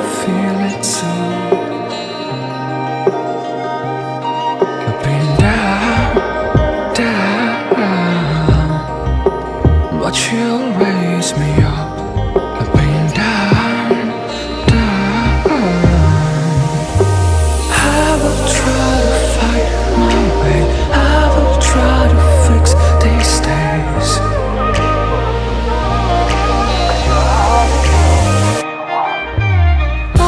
feel it too. I've been down, down, but you'll raise me up. I've been down, down. I will try to fight my way. I will try to fix these days. I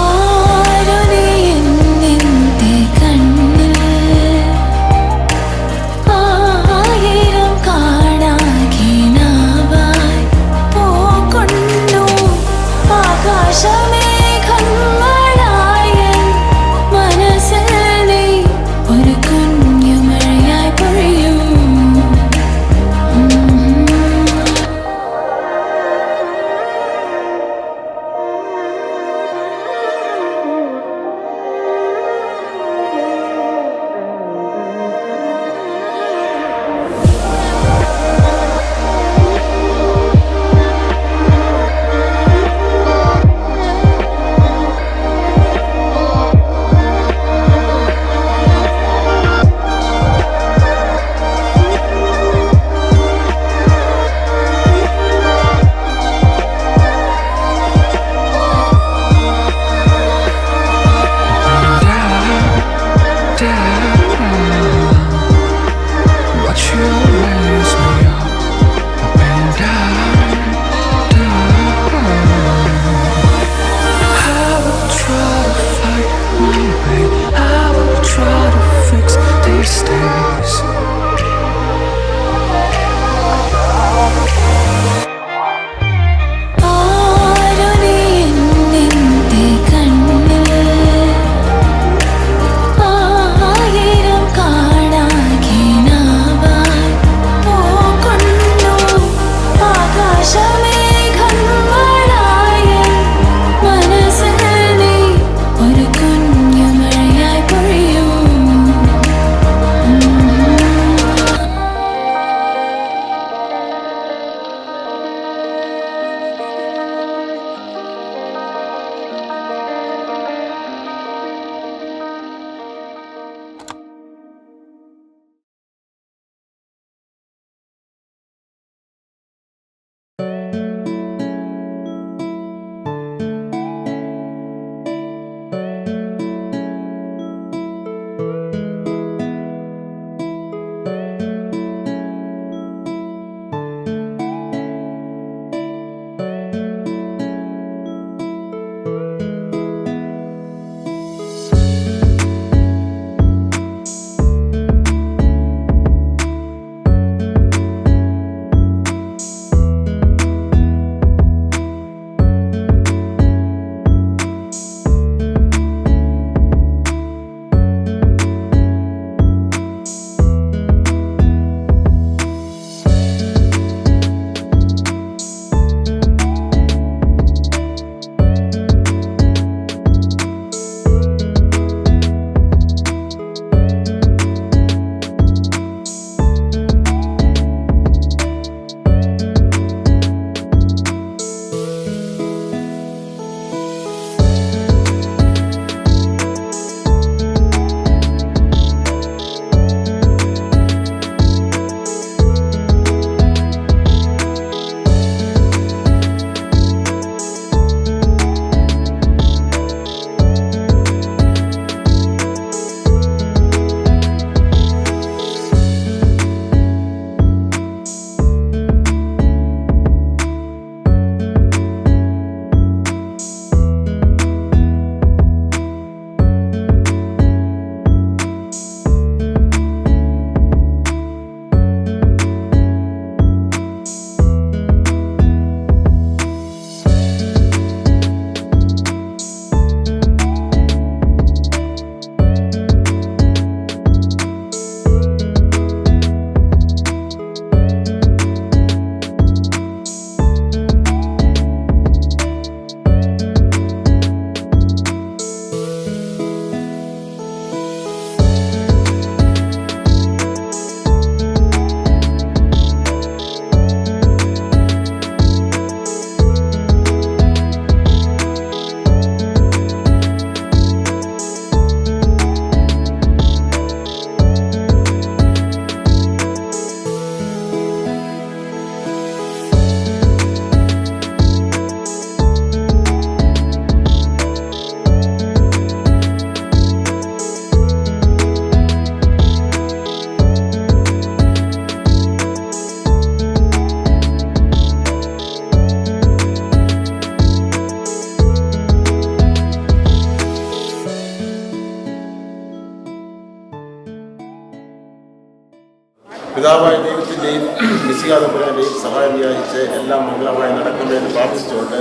പിതാവായ ദൈവത്തിൻ്റെയും മിശിഹാതമ്പുരാൻ്റെയും സഹായം വിചാരിച്ച് എല്ലാം മംഗളമായി നടക്കണമെന്ന് പ്രാർത്ഥിച്ചുകൊണ്ട്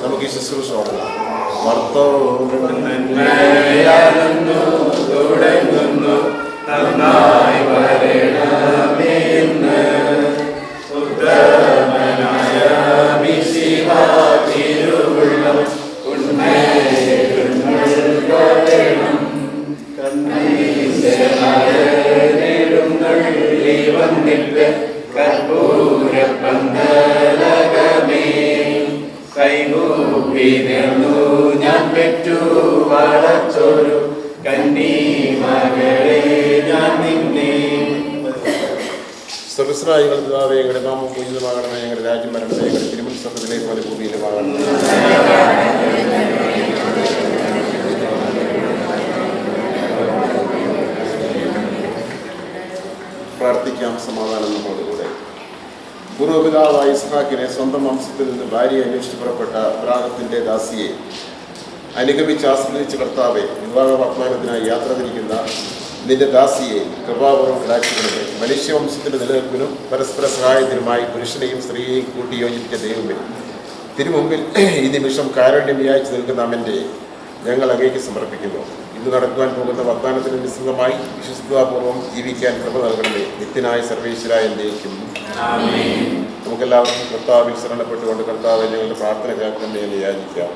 നമുക്ക് ഈ ശുശ്രൂഷ തുടങ്ങാം. ഞാൻ പെറ്റു വളച്ചൊരു കന്നി മകളെ ഞാൻ നിന്നെ. സ്വർഗസ്രായികൾ പിതാവേ, ഞങ്ങളുടെ നാമം പൂജിതമാകണമേ, ഞങ്ങളുടെ രാജ്യം വരണമേ, ഞങ്ങളുടെ തിരുമനസ്സത്തിലെ പോലെ ഭൂമിയിലുമാകണമേ. പ്രാർത്ഥിക്കാം. സമാധാനം നമ്മോടുകൂടെ. പൂർവ്വപിതാവായ ഇസ്ഹാക്കിനെ സ്വന്തം വംശത്തിൽ നിന്ന് ഭാര്യയെ അന്വേഷിച്ച് പുറപ്പെട്ട അബ്രാഹത്തിന്റെ ദാസിയെ അനുഗമിച്ച് ആശ്രയിച്ച കർത്താവെ, വിവാഹ വാഗ്ദാനത്തിനായി യാത്ര തിരിക്കുന്ന നിന്റെ ദാസിയെ കൃപാപൂർവ്വം കടാക്ഷിക്കണമേ. മനുഷ്യവംശത്തിന്റെ നിലനിൽപ്പിനും പരസ്പര സഹായത്തിനുമായി പുരുഷനെയും സ്ത്രീയെയും കൂട്ടി യോജിപ്പിച്ച ദൈവമേ, തിരുമുമ്പിൽ ഈ നിമിഷം കാരുണ്യം വ്യാഴ്ച നിൽക്കുന്ന അവൻ്റെ ഞങ്ങൾ അങ്ങേക്ക് സമർപ്പിക്കുന്നു. ഇന്ന് നടക്കുവാൻ പോകുന്ന വാഗ്ദാനത്തിന് വിശദമായി വിശ്വസ്തതാപൂർവ്വം ജീവിക്കാൻ കൃപ നൽകണമേ. നിത്യനായ സർവേശ്വരായ എന്നേക്കും. നമുക്കെല്ലാവർക്കും കർത്താവിൽ ശരണപ്പെട്ടുകൊണ്ട് കർത്താവ് ഞങ്ങളുടെ പ്രാർത്ഥന കേൾക്കണമേ എന്ന് യാചിക്കാം.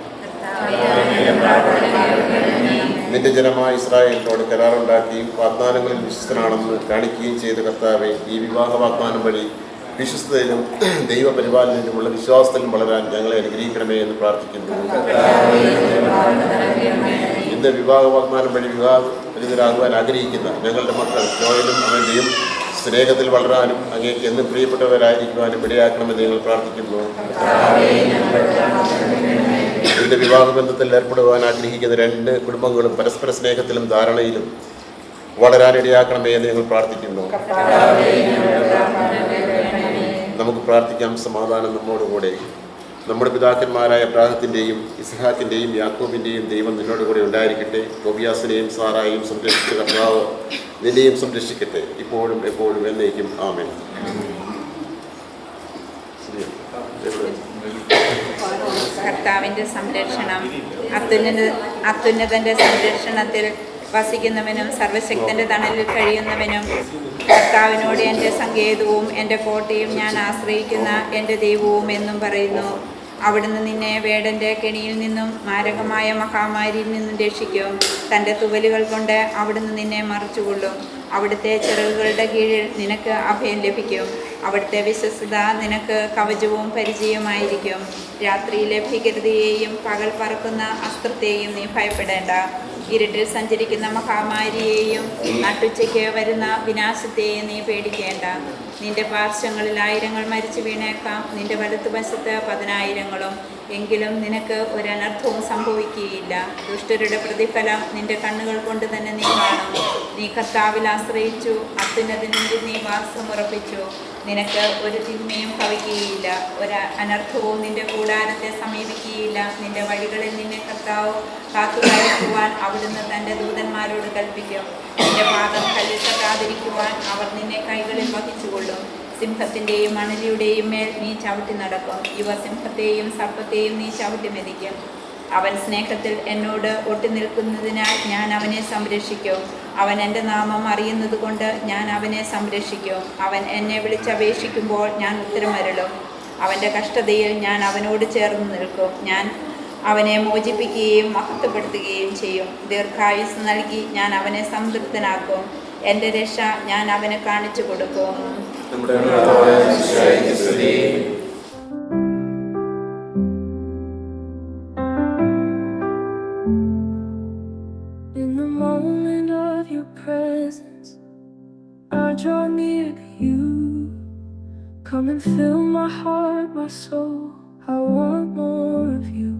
നിന്റെ ജനമായ ഇസ്രായേലിനോട് കരാറുണ്ടാക്കുകയും വാഗ്ദാനങ്ങളിൽ വിശ്വസ്തനാണെന്ന് കാണിക്കുകയും ചെയ്ത കർത്താവെ, ഈ വിവാഹ വാഗ്ദാനം വഴി വിശ്വസ്തയിലും ദൈവപരിപാലനത്തിലുമുള്ള വിശ്വാസത്തിലും വളരാൻ ഞങ്ങളെ അനുഗ്രഹിക്കണമേ എന്ന് പ്രാർത്ഥിക്കുന്നു. ഇന്ന് വിവാഹ വാഗ്ദാനം വഴി വിവാഹപരിതരാകുവാൻ ആഗ്രഹിക്കുന്ന ഞങ്ങളുടെ മക്കൾ ജോയലും അവൻ്റെയും സ്നേഹത്തിൽ വളരാനും അങ്ങേക്ക് എന്നും പ്രിയപ്പെട്ടവരായിരിക്കുവാനും ഇടയാക്കണമെന്ന് ഞങ്ങൾ പ്രാർത്ഥിക്കുന്നു. ഇതിൻ്റെ വിവാഹബന്ധത്തിൽ ഏർപ്പെടുവാൻ ആഗ്രഹിക്കുന്ന രണ്ട് കുടുംബങ്ങളും പരസ്പര സ്നേഹത്തിലും ധാരണയിലും വളരാനിടയാക്കണമേ എന്ന് ഞങ്ങൾ പ്രാർത്ഥിക്കുന്നു. നമുക്ക് പ്രാർത്ഥിക്കാം. സമാധാനം നമ്മോടുകൂടെ. നമ്മുടെ പിതാക്കന്മാരായ അബ്രാഹത്തിൻ്റെയും ഇസ്ഹാക്കിൻ്റെയും യാക്കോബിൻ്റെയും ദൈവം നിന്നോട് കൂടെ ഉണ്ടായിരിക്കട്ടെ. ടോബിയാസിനെയും സാറായെയും സംരക്ഷിച്ച കർത്താവ് നിന്നെയും സംരക്ഷിക്കട്ടെ, ഇപ്പോഴും എപ്പോഴും എന്നേക്കും. ആമേൻ. കർത്താവിൻ്റെ സംരക്ഷണം. അത്യുന്നതൻ്റെ സംരക്ഷണത്തിൽ വസിക്കുന്നവനും സർവശക്തൻ്റെ തണലിൽ കഴിയുന്നവനും കർത്താവിനോട് എൻ്റെ സങ്കേതവും എൻ്റെ കോട്ടയും ഞാൻ ആശ്രയിക്കുന്ന എൻ്റെ ദൈവവും എന്നും പറയുന്നു. അവിടുന്ന് നിന്നെ വേടൻ്റെ കെണിയിൽ നിന്നും മാരകമായ മഹാമാരിയിൽ നിന്നും രക്ഷിക്കും. തൻ്റെ തുവലുകൾ കൊണ്ട് അവിടുന്ന് നിന്നെ മറച്ചുകൊള്ളും. അവിടുത്തെ ചിറകുകളുടെ കീഴിൽ നിനക്ക് അഭയം ലഭിക്കും. അവിടുത്തെ വിശ്വസ്തത നിനക്ക് കവചവും പരിചയമായിരിക്കും. രാത്രിയിലെ ഭീകരതയെയും പകൽ പറക്കുന്ന അസ്ത്രത്തെയും നീ ഭയപ്പെടേണ്ട. ഇരുട്ടിൽ സഞ്ചരിക്കുന്ന മഹാമാരിയെയും നട്ടുച്ചയ്ക്ക് വരുന്ന വിനാശത്തെയും നീ പേടിക്കേണ്ട. നിന്റെ പാർശ്വങ്ങളിൽ 1000 മരിച്ചു വീണേക്കാം, നിന്റെ വലത്തുവശത്ത് 10,000. എങ്കിലും നിനക്ക് ഒരനർത്ഥവും സംഭവിക്കുകയില്ല. ദുഷ്ടരുടെ പ്രതിഫലം നിന്റെ കണ്ണുകൾ കൊണ്ട് തന്നെ നീ കാണും. നീ കർത്താവിൽ ആശ്രയിച്ചു, അത്യുന്നതനിൽ നീ വാസമുറപ്പിച്ചു. നിനക്ക് ഒരു തിന്മയും ഭവിക്കുകയില്ല, ഒരു അനർത്ഥവും നിന്റെ കൂടാരത്തെ സമീപിക്കുകയില്ല. നിന്റെ വഴികളിൽ നിന്നെ കർത്താവ് കാത്തുപാലിക്കുവാൻ അവിടുന്ന് തൻ്റെ ദൂതന്മാരോട് കൽപ്പിക്കും. നിന്റെ പാദം കല്ലിൽ തട്ടാതിരിക്കുവാൻ അവർ നിന്നെ കൈകളിൽ വഹിച്ചുകൊള്ളും. സിംഹത്തിൻ്റെയും മണലിയുടെയും മേൽ നീ ചവിട്ടി നടക്കും. യുവസിംഹത്തെയും സർപ്പത്തെയും നീ ചവിട്ടി മെതിക്കും. അവൻ സ്നേഹത്തിൽ എന്നോട് ഒട്ടിനിൽക്കുന്നതിനാൽ ഞാൻ അവനെ സംരക്ഷിക്കും. അവൻ എൻ്റെ നാമം അറിയുന്നത് കൊണ്ട് ഞാൻ അവനെ സംരക്ഷിക്കും. അവൻ എന്നെ വിളിച്ചപേക്ഷിക്കുമ്പോൾ ഞാൻ ഉത്തരമരുളും. അവൻ്റെ കഷ്ടതയിൽ ഞാൻ അവനോട് ചേർന്ന് നിൽക്കും. ഞാൻ അവനെ മോചിപ്പിക്കുകയും മഹത്വപ്പെടുത്തുകയും ചെയ്യും. ദീർഘായുസ് നൽകി ഞാൻ അവനെ സംതൃപ്തനാക്കും. എൻ്റെ രക്ഷ ഞാൻ അവന് കാണിച്ചു കൊടുക്കും. In the moment of your presence, I draw near to you. Come and fill my heart, my soul. I want more of you.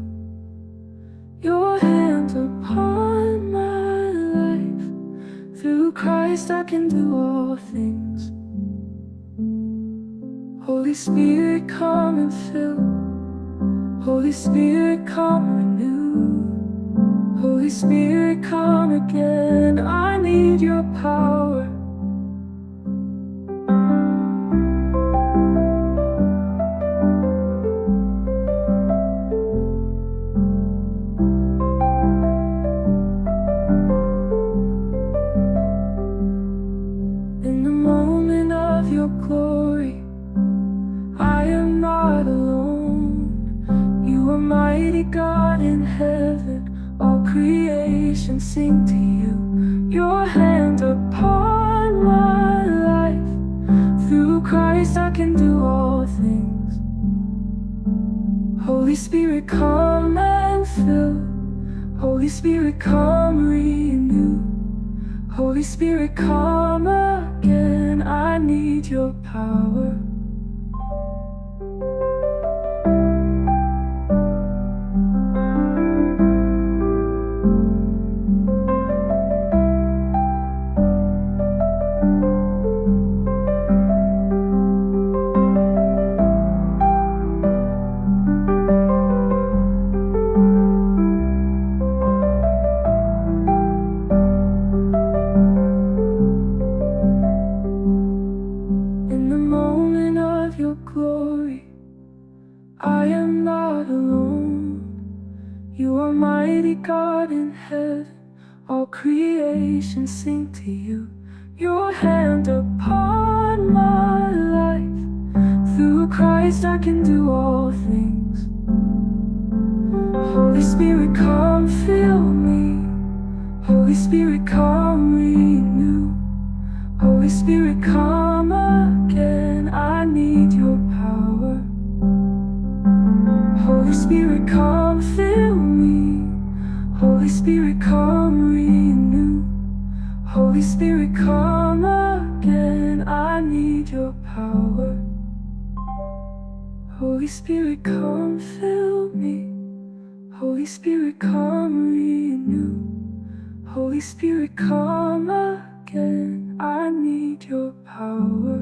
Your hand upon my life. Through Christ I can do all things. Holy Spirit, come and fill. Holy Spirit, come renew. Holy Spirit, come again. I need your power. creation sing to you. Your hand upon my life. Through Christ I can do all things. Holy Spirit, come and fill. Holy Spirit, come renew. Holy Spirit, come again. I need your power. Glory, I am not alone. You are mighty God in heaven. All creation sing to you. Your hand upon my life. Through Christ I can do all things. Holy Spirit, come fill me. Holy Spirit, come renew. Holy Spirit, come again. I need your power. Holy Spirit, come fill me. Holy Spirit, come renew. Holy Spirit, come again. I need your power. Holy Spirit, come fill me. Holy Spirit, come renew. Holy Spirit, come again. I need your power.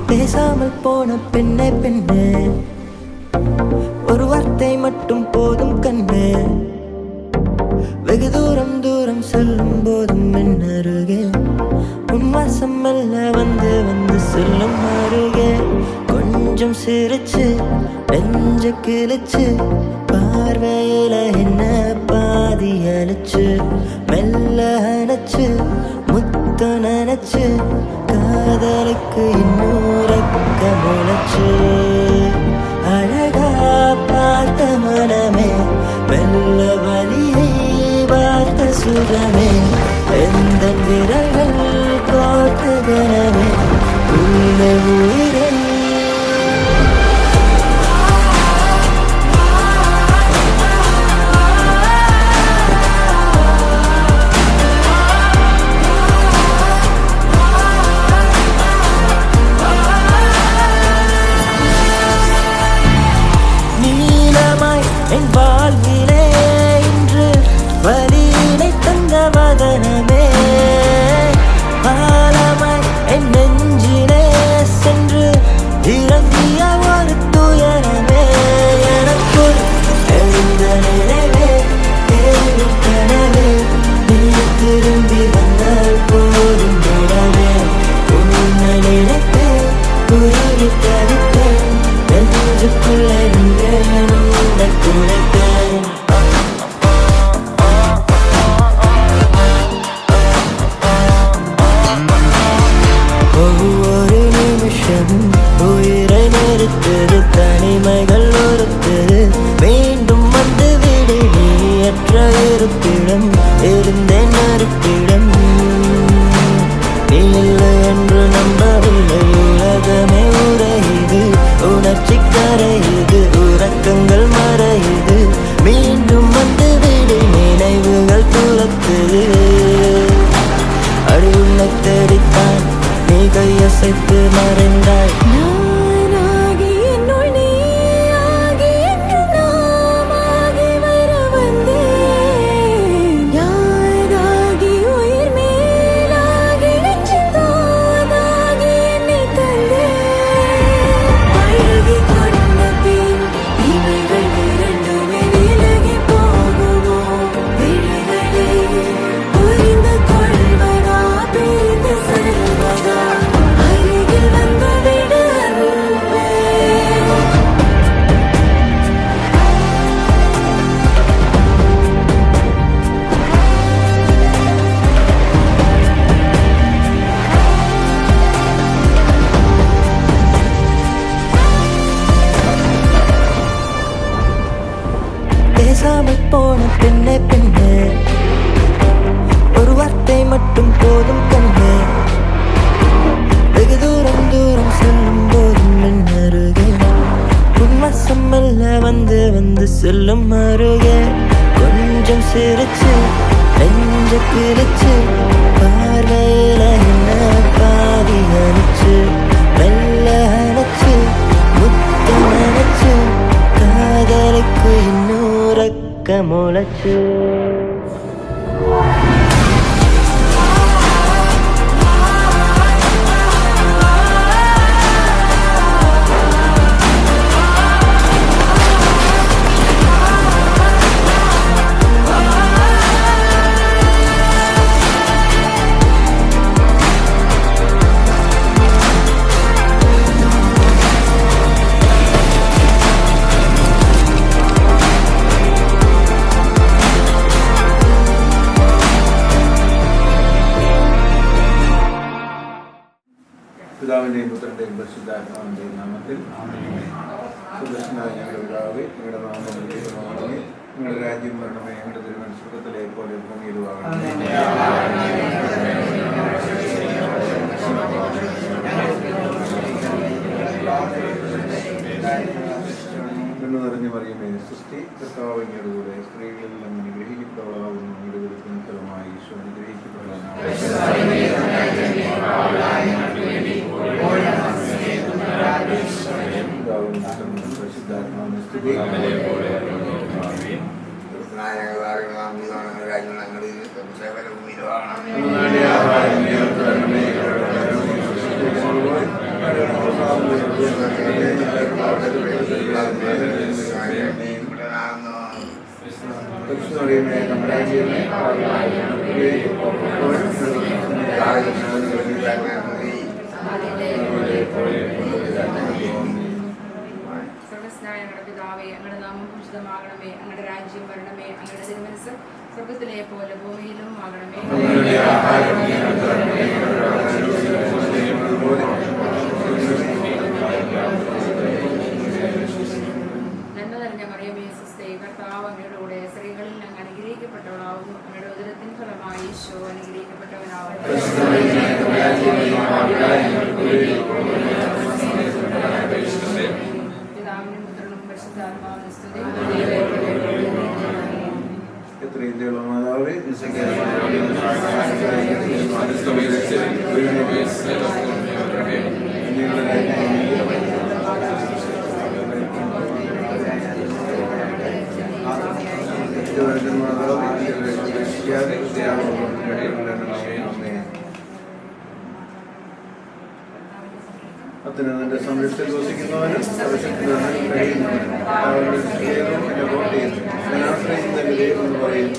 பேசாமல் போன பெண்ணே பெண்ணே, ஒரு வார்த்தை மட்டும் போதும் கண்ணே. வெகு தூரம் தூரம் செல்லும் போதும் என் அருகே உன் வாசம் மெல்ல வந்து வந்து செல்லும் அருகே. கொஞ்சம் சிரிச்சு நெஞ்ச கிழிச்சு பார்வையில என்ன பாதி அழிச்சு மெல்ல அணைச்சு முத்த நினைச்சு காதலுக்கு இன்னூரக்க முளைச்சு அழகா பார்த்த மனமே மெல்ல வலியை பார்த்த சுகமே எந்த விரல்கள் கோர்த்த கனமே உள்ள உயிரே. என் வாழ்விலே இன்று வலியினை தந்த வதனமே பாலமாய் என் நெஞ்சிலே சென்று இறங்கிய ஒரு துயரமே. எனக்குள் எழுந்த நினைவே தேடும் கனவே நீ திரும்பி வந்தால் போதும் உடவே. உன்னை நினைத்தேன் உருகி தவித்தேன் நெஞ்சுக்குள்ளே நின்றேன் குழைத்தேன். ஒவ்வொரு நிமிஷமும் உயிரை நிறுத்தது தனிமைகள் ஒருத்தது மீண்டும் வந்து விடு நீ அற்ற இருப்பிடம் இருந்தேன் மறுப்பிடம். நீ இல்லை என்று நம்பவில்லை உலகமே உரையுது உணர்ச்சி கரையுது உறக்கங்கள் மறையுது மீண்டும் வந்து விடு நினைவுகள் துளக்குது. அடி உன்னை தேடித்தான் நீ கையசைத்து மறைந்தாய். நானாகி என்னுள் நீ போன பெண்ணே பெண்ணே ஒரு வார்த்தை மட்டும் போதும் கண்ணே வெகு தூரம் தூரம் செல்லும் போதும் என் அருகே உன்வசம் மெல்ல வந்து வந்து செல்லும் அருகே கொஞ்சம் சிரிச்சு நெஞ்ச கிழிச்சு பார்வையில என்ன பாதி அணைச்சு மெல்ல அணைச்சு முத்தம் நினைச்சு காதலுக்கு இன்னூறக்க முளைச்சு പിതാവിൻ്റെയും പുത്രൻ്റെയും പരിശുദ്ധാത്മാവിൻ്റെയും നാമത്തിൽ സുദർശനായ ഞങ്ങളുടെ പിതാവേ, ഞങ്ങളുടെ നാമം ഉന്നതമാകണമേ, ഞങ്ങളുടെ രാജ്യം വരണമേ, ഞങ്ങളുടെ തിരുമനസ്സ് സ്വർഗ്ഗത്തിലെ പോലെ ഭൂമിയിലുമാകണമേ. എന്ന് നിറഞ്ഞു മറിയമേ, സൃഷ്ടി കർത്താവ് അങ്ങയുടെ കൂടെ സ്ത്രീകളിൽ അങ്ങ് അനുഗ്രഹിക്കപ്പെട്ടവളാകുന്നു. അങ്ങയുടെ ഉദരത്തിൻ ഫലമായി ഈശോ അനുഗ്രഹിക്കപ്പെട്ടവനാണ്. പരിശുദ്ധാത്മാവിനെ സ്തുതി. സർവ്വസ്നായ ഞങ്ങളുടെ പിതാവേ, അങ്ങയുടെ നാമം പൂജിതമാകണമേ, അങ്ങയുടെ രാജ്യം വരണമേ, അങ്ങയുടെ തിരുമനസ്സ് സ്വർഗ്ഗത്തിലെ പോലെ ഭൂമിയിലും ആകണമേ. നന്മ നിറഞ്ഞ മറിയമേ, സുസ്ഥി, കർത്താവ് അങ്ങയുടെ കൂടെ സ്ത്രീകളിൽ അങ്ങ് അനുഗ്രഹിക്കപ്പെട്ടവളാവുന്നു. അങ്ങയുടെ ഉദരത്തിൻ ഫലമായി ഈശോ അനുഗ്രഹിക്കപ്പെട്ടവനാവുന്നു. പിതാവിനും പുത്രനും പരിശുദ്ധാത്മാവിനും സ്തുതി. എത്രയും മാതാവേ, അത്തിന് നിന്റെ സംരക്ഷത്തിൽ വസിക്കുന്നവനും കഴിയുന്നവനും എന്നെ വോട്ട് ചെയ്യുന്നു. ഞാൻ ആശ്രയിക്കുന്ന എൻ്റെ ദൈവം എന്ന് പറയും.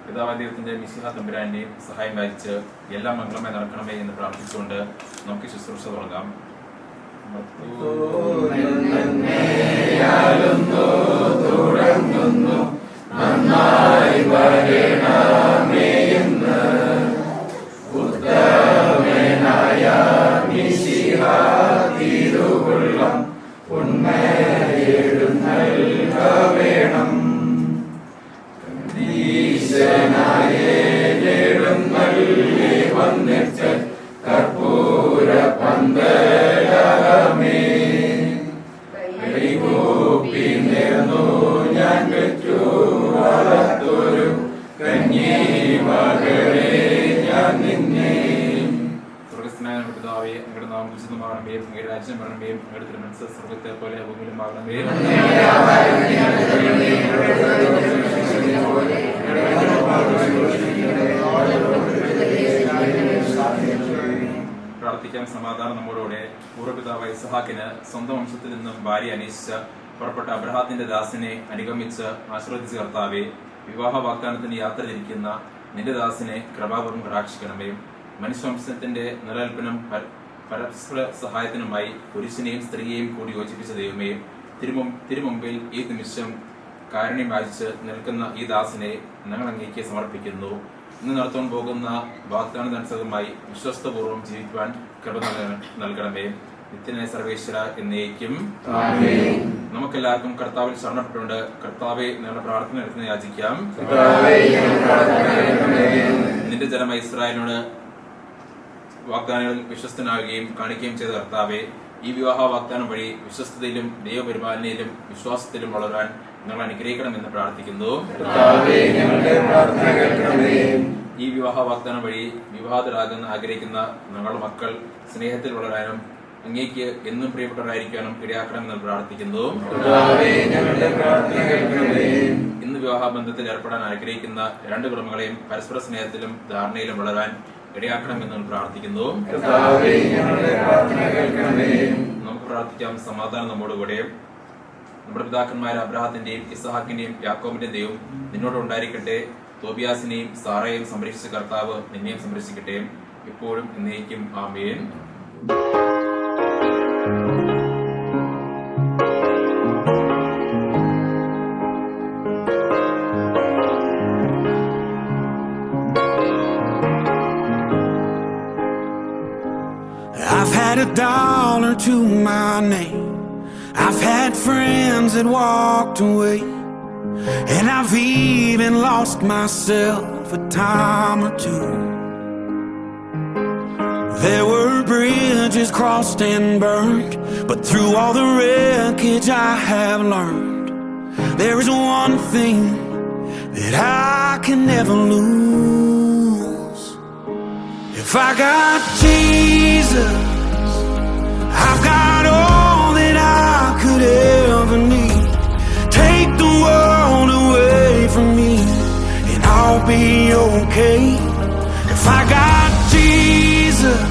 പിതാവായ ദൈവത്തിന്റെ മിശിഹാ തമ്പുരാന്റെയും സഹായം വായിച്ച് എല്ലാ മംഗളമായി നടക്കണമേ എന്ന് പ്രാർത്ഥിച്ചുകൊണ്ട് നമുക്ക് ശുശ്രൂഷ തുടങ്ങാം. നന്നായി വരണമേ എന്ന് ഉത്തമനായ മിശിഹാ തിരുവുള്ളം ഉണ്മയെഴുന്നേൽക്ക വേണം. ഈശനായെഴുന്നള്ളി വന്നിട്ട് കർപ്പൂര പന്തലമേ കൈകൂപ്പി നേർന്നു ഞാൻ പെറ്റു വളർത്തൊരു കന്യേ മകളെ ഞാൻ നിന്നെ സ്വർഗസ്ഥനായ ഞങ്ങളുടെ പിതാവേ, അങ്ങയുടെ നാമം വിശുദ്ധമാകണമേ, അങ്ങയുടെ രാജ്യം വരണമേ, അങ്ങയുടെ തിരുമനസ്സ് സ്വർഗത്തെ പോലെ ഭൂമിയിലും ആകണമേ. പ്രാർത്ഥിക്കാം. സമാധാനം നമ്മോടുകൂടെ. പൂർവ്വപിതാവായ ഇസ്ഹാക്കിന് സ്വന്തം വംശത്തിൽ നിന്നും ഭാര്യ അന്വേഷിച്ച് പുറപ്പെട്ട അബ്രഹാത്തിന്റെ ദാസിനെ അനുഗമിച്ച് ആശീർവദിച്ച കർത്താവേ, വിവാഹ വാഗ്ദാനത്തിന് യാത്ര തിരിക്കുന്ന നിന്റെ ദാസിനെ കൃപാപൂർവ്വം കടാക്ഷിക്കണമേ. മനുഷ്യവംശത്തിന്റെ നിലനിൽപ്പിനും പരസ്പര സഹായത്തിനുമായി പുരുഷനെയും സ്ത്രീയെയും കൂടി യോജിപ്പിച്ച ദൈവമേ, തിരുമുമ്പിൽ ഈ നിമിഷം കാരുണ്യം വായിച്ച് നിൽക്കുന്ന ഈ ദാസിനെ ഞങ്ങൾ അങ്ങേക്ക് സമർപ്പിക്കുന്നു. ഇന്ന് നടത്താൻ പോകുന്ന വാഗ്ദാനത്തിനനുസൃതമായി വിശ്വസ്തപൂർവ്വം ജീവിക്കുവാൻ കൃപ നൽകണമേ. നിത്യനായ സർവേശ്വര എന്നേക്കും. നമുക്കെല്ലാവർക്കും കർത്താവിൽ ശരണപ്പെട്ടുകൊണ്ട് കർത്താവെ ഞങ്ങളുടെ പ്രാർത്ഥന എടുക്കുന്ന യാചിക്കാം. നിന്റെ ജനമായ ഇസ്രായേലിനോട് വാഗ്ദാനങ്ങളിൽ വിശ്വസ്തനാവുകയും കാണിക്കുകയും ചെയ്ത കർത്താവെ, ഈ വിവാഹ വാഗ്ദാനം വഴി വിശ്വസ്തതയിലും ദൈവപരിപാലനയിലും വിശ്വാസത്തിലും വളരാൻ ഞങ്ങൾ അനുഗ്രഹിക്കണമെന്ന് പ്രാർത്ഥിക്കുന്നു. ഈ വിവാഹ വാഗ്ദാനം വഴി വിവാഹിതരാകാൻ ആഗ്രഹിക്കുന്ന ഞങ്ങളുടെ മക്കൾ സ്നേഹത്തിൽ വളരാനും അങ്ങേക്ക് എന്നും പ്രിയപ്പെട്ടവരായിരിക്കാനും ഇടയാക്കണമെന്ന് പ്രാർത്ഥിക്കുന്നു. ഇന്ന് വിവാഹബന്ധത്തിൽ ഏർപ്പെടാൻ ആഗ്രഹിക്കുന്ന രണ്ട് കുടുംബങ്ങളെയും പരസ്പര സ്നേഹത്തിലും ധാരണയിലും വളരാൻ ഇടയാക്കണമെന്ന് പ്രാർത്ഥിക്കുന്നു. നമുക്ക് പ്രാർത്ഥിക്കാം. സമാധാനം നമ്മോടുകൂടെ. നമ്മുടെ പിതാക്കന്മാർ അബ്രഹാത്തിന്റെയും ഇസ്ഹാക്കിന്റെയും യാക്കോബിന്റെയും ദൈവം നിന്നോട് ഉണ്ടായിരിക്കട്ടെ. തോബിയാസിനെയും സാറയെയും സംരക്ഷിച്ച കർത്താവ് നിന്നെയും സംരക്ഷിക്കട്ടെ, ഇപ്പോഴും എന്നേക്കും. ആമേൻ. I've had $1 to my name. I've had friends that walked away, and I've even lost myself a time or two. There were bridges crossed and burned, but through all the wreckage I have learned there is one thing that I can never lose. If I got Jesus, I've got all that I could ever need. Take the world away from me and I'll be okay. If I got Jesus,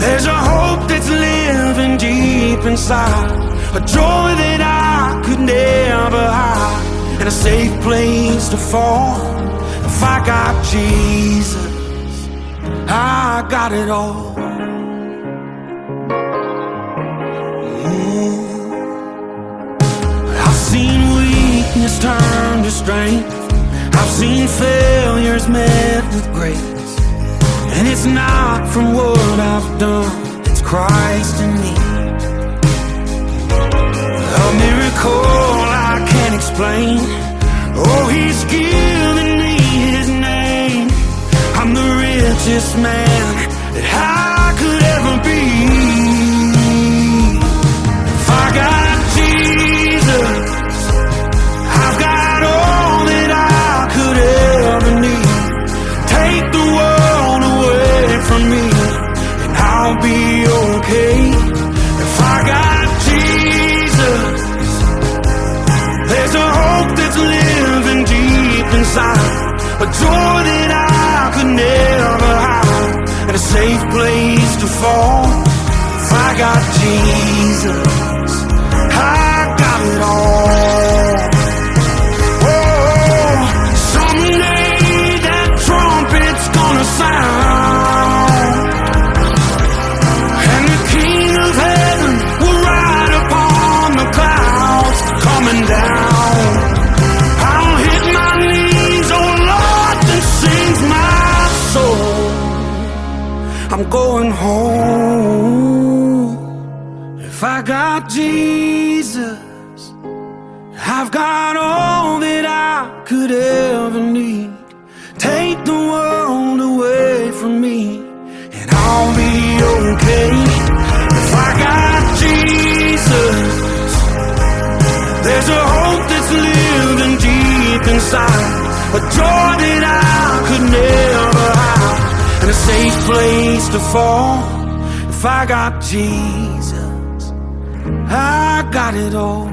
there's a hope that's living deep inside, a joy that I could never hide, and a safe place to fall. If I got Jesus, I got it all. I've seen weakness turn to strength. I've seen failures met with grace, and it's not from what I've done, it's Christ in me. A miracle I can't explain. Oh, He's given me His name. I'm the richest man that I could ever be. If I got Jesus, I've got all that I could ever need. Take the world away from me and I'll be okay. If I got Jesus, there's a hope that's living deep inside, a joy that I could never hide, and a safe place to fall. If I got Jesus, I got it all. Oh, someday that trumpet's gonna sound, and the King of Heaven will ride upon the clouds coming down. I'll hit my knees, oh Lord, that sings my soul. I'm going home. If I got Jesus, I've got all that I could ever need. Take the world away from me and I'll be okay. If I got Jesus, there's a hope that's living deep inside, a joy that I could never hide, and a safe place to fall. If I got Jesus, I got it all.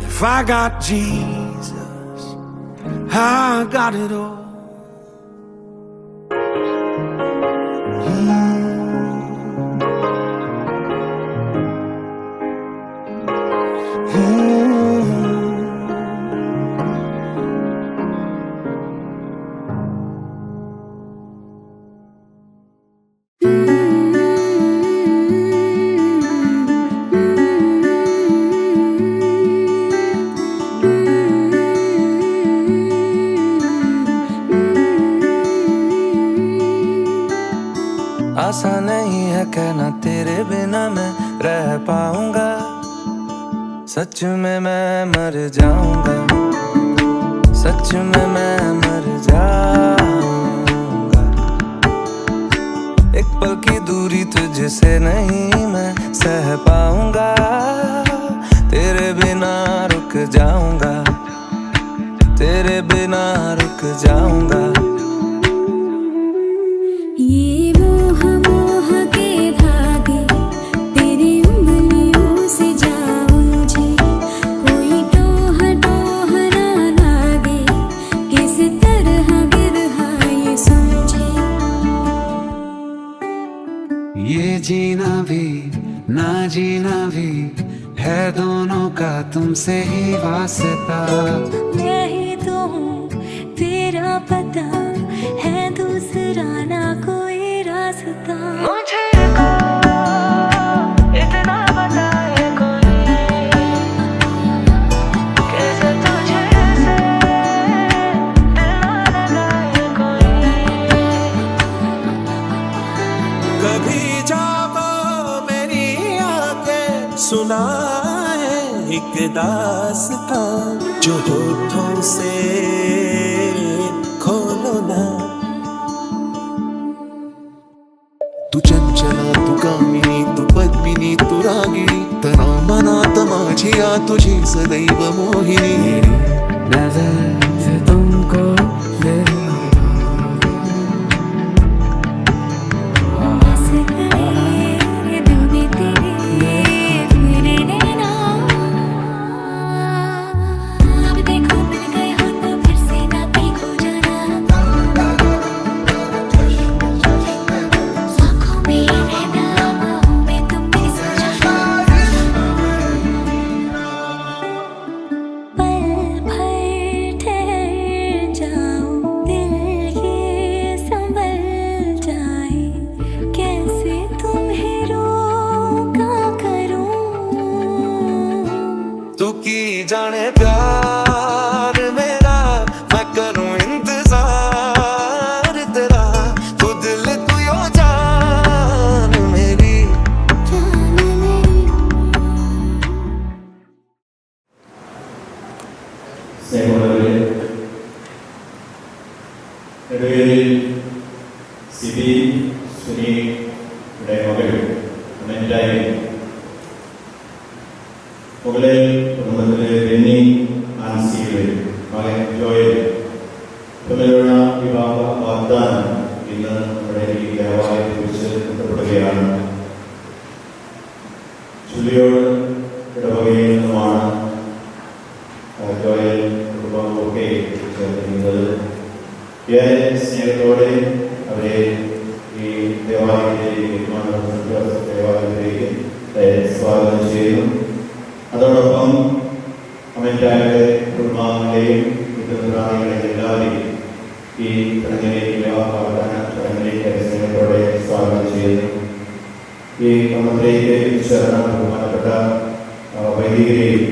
If I got Jesus, I got it all. आसान नहीं है कहना तेरे बिना मैं रह पाऊंगा, सच में मैं मर जाऊंगा, सच में मैं मर जाऊंगा। एक पल की दूरी तुझसे नहीं मैं सह पाऊंगा, तेरे बिना रुक जाऊंगा, तेरे बिना रुक जाऊंगा। ये जीना भी ना जीना भी है दोनों का तुमसे ही वास्ता। मैं ही तो हूँ तेरा पता है, दूसरा ना कोई रास्ता। मुझे इतना पता है कोई कैसे तुझे से दिल ना लगाए कोई। कभी जाओ मेरी आंखें सुनाए एक दास्तां, जो होठों से खोलो ना। तू चंचला तू कामिनी तू पद्मिनी तू रागिणी, तना मनात माझिया तुझी सदैव मोहिनी। नजर से तुमको तू की जाने प्यार मेरा, मैं करूं इंतजार तेरा। तू दिल तू यो जान मेरी। സിബി സുനിയുടെ മകൾ അമൻഡായി, മുകളെ കുടുംബത്തിലെ ബെന്നി ആൻസിയുടെ മകൻ ജോയൽ തമ്മിലുള്ള വിവാഹ വാഗ്ദാനം ഇന്ന് നമ്മുടെ ഈ ദേവാലയത്തെ കുറിച്ച് ബന്ധപ്പെടുകയാണ്. ചുള്ളിയോട് ഇടവകയിൽ നിന്നുമാണ് ജോയൽ കുടുംബമൊക്കെ ചേർന്നിരിക്കുന്നത്. ഏറെ സ്നേഹത്തോടെ അവരെ ഈ ദേവാലയത്തിലേക്ക് ദേവാലയത്തിലേക്ക് സ്വാഗതം ചെയ്യുന്നു. അതോടൊപ്പം അമൻഡായുടെ കുടുംബാംഗങ്ങളെയും കുടുംബാംഗങ്ങളെയും എല്ലാവരെയും ഈ ചടങ്ങിലേക്ക് വിവാഹ വാഗ്ദാന ചടങ്ങിലേക്ക് സ്നേഹത്തോടെ സ്വാഗതം ചെയ്യുന്നു. ഈ കമ്മത്തിലേക്ക് ചേർന്ന ബഹുമാനപ്പെട്ട വൈദികരെയും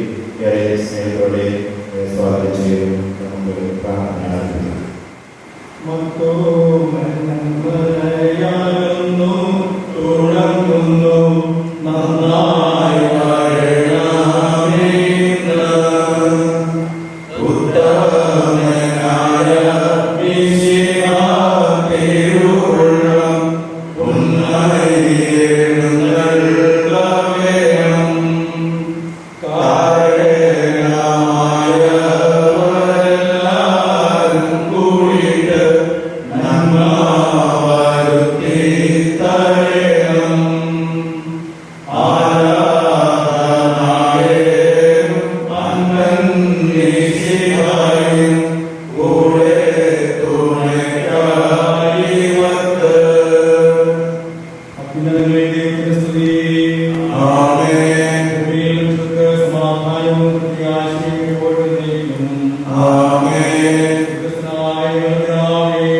ഏറെ സ്നേഹത്തോടെ സ്വാഗതം ചെയ്യുന്നു. നമുക്ക് പ്രാർത്ഥന ആരംഭിക്കാം. തുടങ്ങുന്നു നന്നായി കാരണമായ സമാധാനവും പ്രത്യാശയും എപ്പോഴും നയിക്കും. ക്രിസ്തുനായ കർത്താവേ,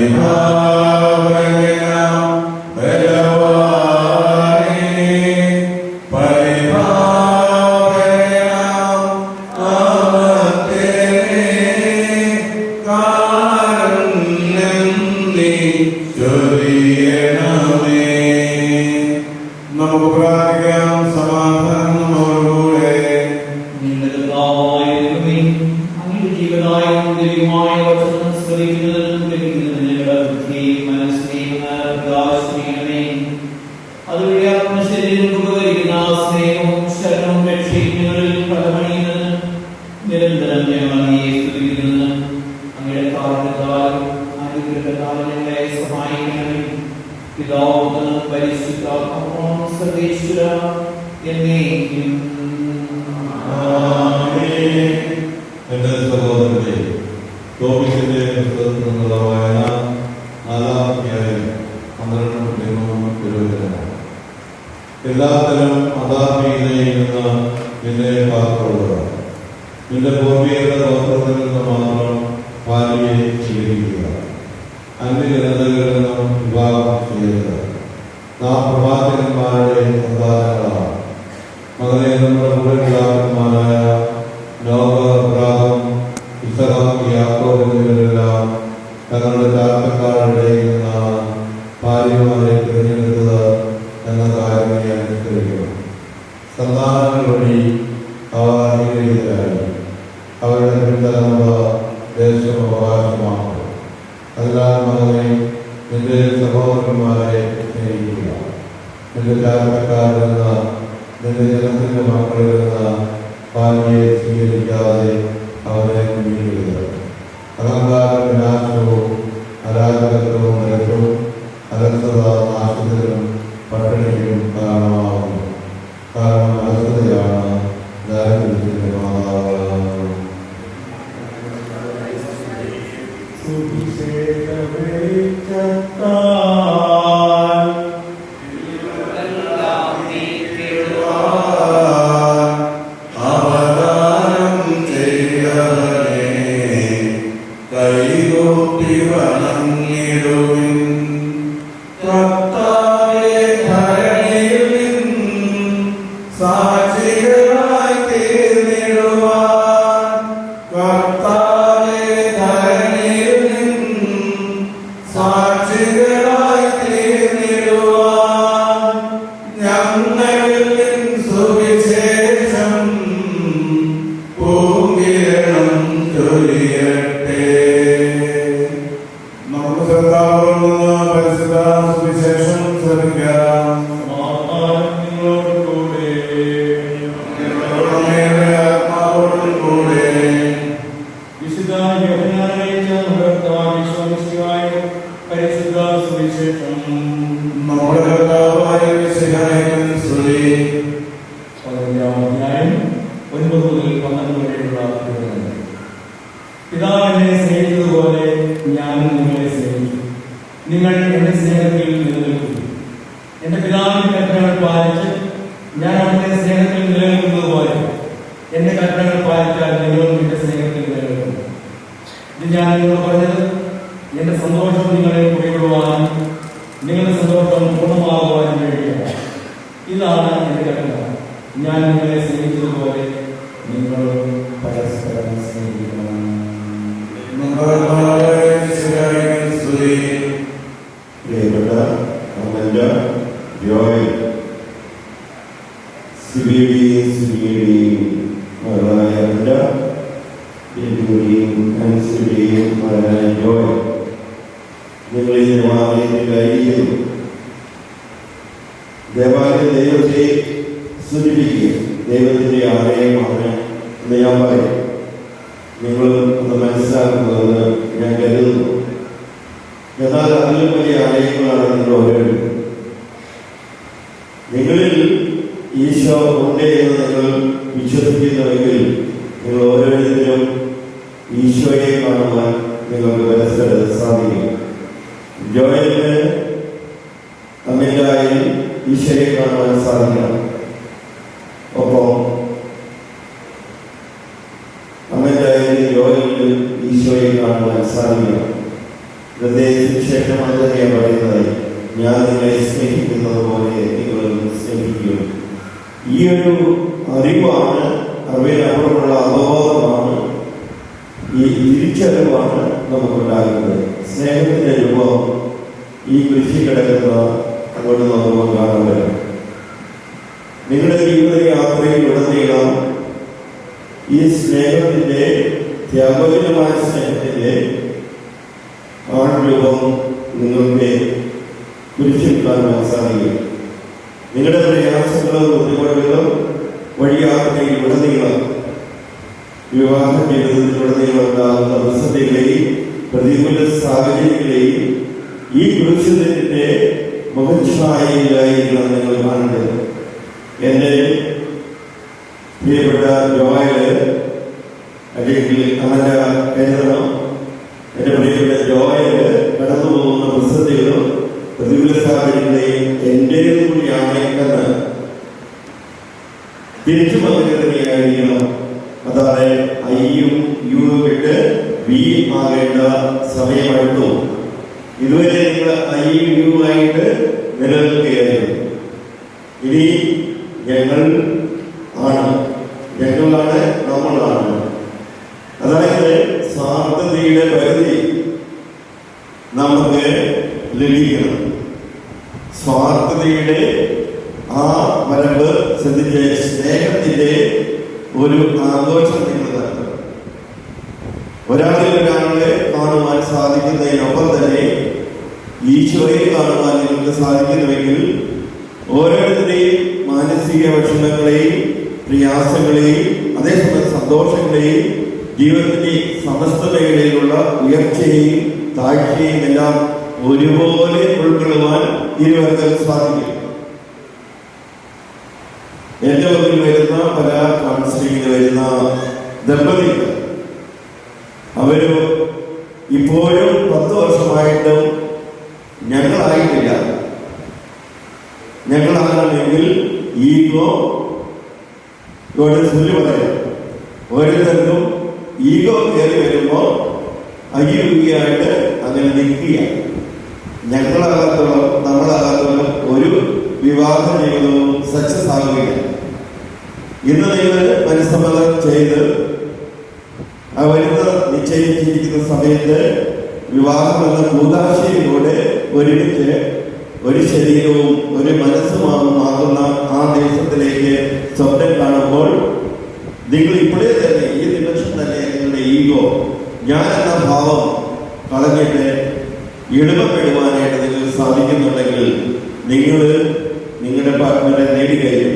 പരിഭാവന ബലവാ അതുവഴി ആത്മശരീരം ഉപകരിക്കുന്ന സ്നേഹവും ശരണവും രക്ഷിക്കുന്നവരിൽ ഫലമണിയുന്നത് നിരന്തരം ഞങ്ങൾ അങ്ങയെ സ്തുതിക്കുന്നത് അങ്ങയുടെ കാരണത്താലും അനുഗ്രഹത്താലും ഞങ്ങളെ സഹായിക്കണമേ. പിതാവ് പരിശുദ്ധാത്മാവും സർവേശ്വര എന്നേക്കും. എന്റെ സഹോദരന്റെ ടോപ്പിക്കിന്റെ പുസ്തകത്തിൽ നിന്നുള്ള വായന 4-ാം അധ്യായം 12-13 എല്ലാത്തരം അധാർമികതയിൽ നിന്ന് നിന്നെ കാത്തുകൊള്ളുക. നിന്റെ പൂർവികരുടെ ഗോത്രത്തിൽ നിന്ന് മാത്രം ഭാര്യയെ സ്വീകരിക്കുക. അന്യജനതകളിൽ നിന്നും വിവാഹം ചെയ്യരുത്. നാം പ്രവാചകന്മാരുടെ സന്താനങ്ങളാണ്. മകനെ, നമ്മുടെ പൂർവ്വപിതാക്കന്മാരായ നോഹ, അബ്രാഹാം, ഇസ്ഹാക്ക്, യാക്കോബ് എന്നിവരെല്ലാം തങ്ങളുടെ ചാർച്ചക്കാരുടെ നിന്നാണ് ഭാര്യമാരെ തിരഞ്ഞെടുത്തത് എന്ന കാര്യം നീ അനുസരിക്കണം. സന്താനങ്ങൾ വഴി അവർ അനുഗ്രഹീതരായി. അവരുടെ പിൻതലമുറ ദേശം അവകാശമാക്കും. അതിനാൽ മകനെ, നിന്റെ സഹോദരന്മാരെ സ്നേഹിക്കുക. നിന്റെ ചാർച്ചക്കാരിൽ നിന്ന്, നിന്റെ ജനത്തിന്റെ മക്കളിൽ നിന്ന് ഭാര്യയെ സ്വീകരിക്കാതെ അവരെ കുഞ്ഞിക്കരുത്. അഹങ്കാര വിനാശവും അരാജകത്വവും നിരക്കും അലസത നാശത്തിലും പട്ടിണിക്കും കാരണമാകുന്നു. കാരണം അലസതയാണ് ദാരിദ്ര്യത്തിന്റെ മാതാവ്. പിതാവിനെ സ്നേഹിച്ചതുപോലെ ഞാനും നിങ്ങളെ സ്നേഹിച്ചു. നിങ്ങൾ എന്റെ സ്നേഹത്തിൽ നിലനിൽക്കുന്നു. എന്റെ പിതാവിന്റെ കൽപ്പനകൾ പാലിച്ച് ഞാൻ അവിടുത്തെ സ്നേഹത്തിൽ നിലനിൽക്കുന്നത് പോലെ എന്റെ കൽപ്പനകൾ പാലിച്ചാൽ നിങ്ങളും എന്റെ സ്നേഹത്തിൽ നിലനിൽക്കുന്നു. ഇത് ഞാൻ നിങ്ങളോട് പറഞ്ഞത് എന്റെ സന്തോഷം നിങ്ങളെ കുടികൊള്ളുവാനും നിങ്ങളുടെ സന്തോഷം പൂർണ്ണമാകുവാനും വേണ്ടിയാണ്. ഇതാണ് എന്റെ കൽപ്പന, ഞാൻ നിങ്ങളെ സ്നേഹിച്ചതുപോലെ നിങ്ങൾ പരസ്പരം സ്നേഹിക്കണം. പ്രിയപ്പെട്ട അമ്മ ജോയ്, സിബിയുടെയും മകളായ അമ്മ, അനുസരിയുടെയും മകനായ ജോയ്, നിങ്ങൾ ഈ ദേവാലയത്തിലായിരിക്കും. ദേവാലയ ദൈവത്തെ സ്തുതിപ്പിക്കുക. ദൈവത്തിൻ്റെ ആലയമാണ് എന്ന് ഞാൻ പറയും. നിങ്ങൾ അത് മനസ്സിലാക്കുന്നതെന്ന് ഞാൻ കരുതുന്നു. എന്നാൽ അതിലും വലിയ ആലയങ്ങളാണ് നിങ്ങൾ ഓരോരും. നിങ്ങളിൽ ഈശോ ഉണ്ട് എന്ന് നിങ്ങൾ വിശ്വസിക്കുന്നുവെങ്കിൽ നിങ്ങൾ ഓരോരുത്തരും ഈശോയെ കാണുവാൻ നിങ്ങൾക്ക് പരസ്പരം സാധിക്കും. ജോയലിന് അമിതായി ഈശോയെ കാണുവാൻ സാധിക്കണം. ഒപ്പം അമിതായി ജോയലിന് ഈശോയെ കാണുവാൻ സാധിക്കണം. ശേഷം അത് തന്നെയാണ് പറയുന്നത്, ഞാൻ നിങ്ങളെ സ്നേഹിക്കുന്നത് പോലെ നിങ്ങളും സ്നേഹിക്കും. ഈ ഒരു അറിവാണ്, അറിവിനപ്പുറമുള്ള അവബോധമാണ്, ഈ തിരിച്ചറിവാണ് നമുക്കുണ്ടാകുന്നത്. സ്നേഹത്തിന്റെ രൂപം ഈ കൃഷി കിടക്കുന്ന അങ്ങോട്ട് നമുക്ക് കാണാൻ പറ്റും. നിങ്ങളുടെ ജീവിത യാത്രയിലുടനീളം ഈ സ്നേഹത്തിന്റെ, ത്യാഗോചനമായ സ്നേഹത്തിന്റെ ആൺരൂപം നിങ്ങൾക്ക് കുരിശിൽ കാണുവാൻ സാധിക്കും. നിങ്ങളുടെ പ്രയാസങ്ങളും ബുദ്ധിമുട്ടുകളും വഴിയാത്രയിൽ ഉടനീളം വിവാഹ ജീവിതത്തിലുടനീളം ഉണ്ടാകുന്ന പ്രതിസന്ധികളെയും പ്രതികൂല സാഹചര്യങ്ങളെയും ഈ കുരിശിന്റെ മുഖച്ഛായയിലായിരിക്കണം നിങ്ങൾ കാണേണ്ടത്. എൻ്റെ പ്രിയപ്പെട്ട ജോയല് അല്ലെങ്കിൽ അമല കേരളം, എൻ്റെ പ്രിയപ്പെട്ട ജോയല് കടന്നു പോകുന്ന പ്രതിസന്ധികളും പ്രതികൂല സാഹചര്യങ്ങളെയും എൻ്റേതും കൂടിയാണ് എന്ന് തിരിച്ചു പങ്കെടുക്കുകയായിരിക്കണം. അതായത് ഐയും യുവും വിട്ട് വി ആകേണ്ട സമയമെടുത്തു. ഇതുവരെ നിങ്ങൾ ഐയും യുവായിട്ട് നിലനിൽക്കുകയായിരുന്നു. ഇനി ഞങ്ങളാണ്, നമ്മളാണ്. അതായത് സ്വാർത്ഥതയുടെ പരിധി നമുക്ക് ലഭിക്കണം. സ്വാർത്ഥതയുടെ ആ വരമ്പ് ശ്രദ്ധിച്ച് സ്നേഹത്തിന്റെ ഒരു ആഘോഷം നിങ്ങൾ നടത്തണം. ഒരാളെ കാണുവാൻ സാധിക്കുന്നതിനൊപ്പം തന്നെ ഈശോയെ കാണുവാൻ നിങ്ങൾക്ക് സാധിക്കുന്നുവെങ്കിൽ ഓരോരുത്തരുടെയും മാനസിക വിഷമങ്ങളെയും പ്രയാസങ്ങളെയും അതേസമയം സന്തോഷങ്ങളെയും ജീവിതത്തിന്റെ സമസ്ത മേഖലയിലുള്ള ഉയർച്ചയെയും താഴ്ചയും എല്ലാം ഒരുപോലെ ഉൾക്കൊള്ളുവാൻ ഇരുവർക്കും സാധിക്കും. എന്റെ മുന്നിൽ വരുന്ന പല കൗൺസിലിംഗിന് വരുന്ന ദമ്പതികൾ അവര് ഇപ്പോഴും 10 വർഷമായിട്ടും ഞങ്ങളായിട്ടില്ല. ഞങ്ങളാകണമെങ്കിൽ ഈഗോ ഇവിടെ പറയാം. ഓരോരുത്തർക്കും ഈഗോ കയറി വരുമ്പോൾ അയ്യുകയായിട്ട് അങ്ങനെ നിൽക്കുക. ഞങ്ങളാകത്തോളം നമ്മളാകത്തോളം ഒരു വിവാഹ ജീവിതവും സക്സസ് ആകുകയില്ല. ഇന്ന് നിങ്ങൾ മനസ്സമ്മതം ചെയ്ത് വരുന്ന നിശ്ചയിച്ചിരിക്കുന്ന സമയത്ത് വിവാഹം എന്ന കൂതാശയിലൂടെ ഒരുമിച്ച് ഒരു ശരീരവും ഒരു മനസ്സുമാകുന്ന ആ ദേശത്തിലേക്ക് സ്വപ്നം കാണുമ്പോൾ നിങ്ങൾ ഇപ്പോഴേ തന്നെ ഈ നിമിഷം തന്നെ നിങ്ങളുടെ ഈഗോ ഞാൻ എന്ന ഭാവം കളഞ്ഞിട്ട് എളുപ്പപ്പെടുവാനായിട്ട് നിങ്ങൾക്ക് സാധിക്കുന്നുണ്ടെങ്കിൽ നിങ്ങൾ നിങ്ങളുടെ പാർട്ട്ണറെ നേടിക്കഴിയും.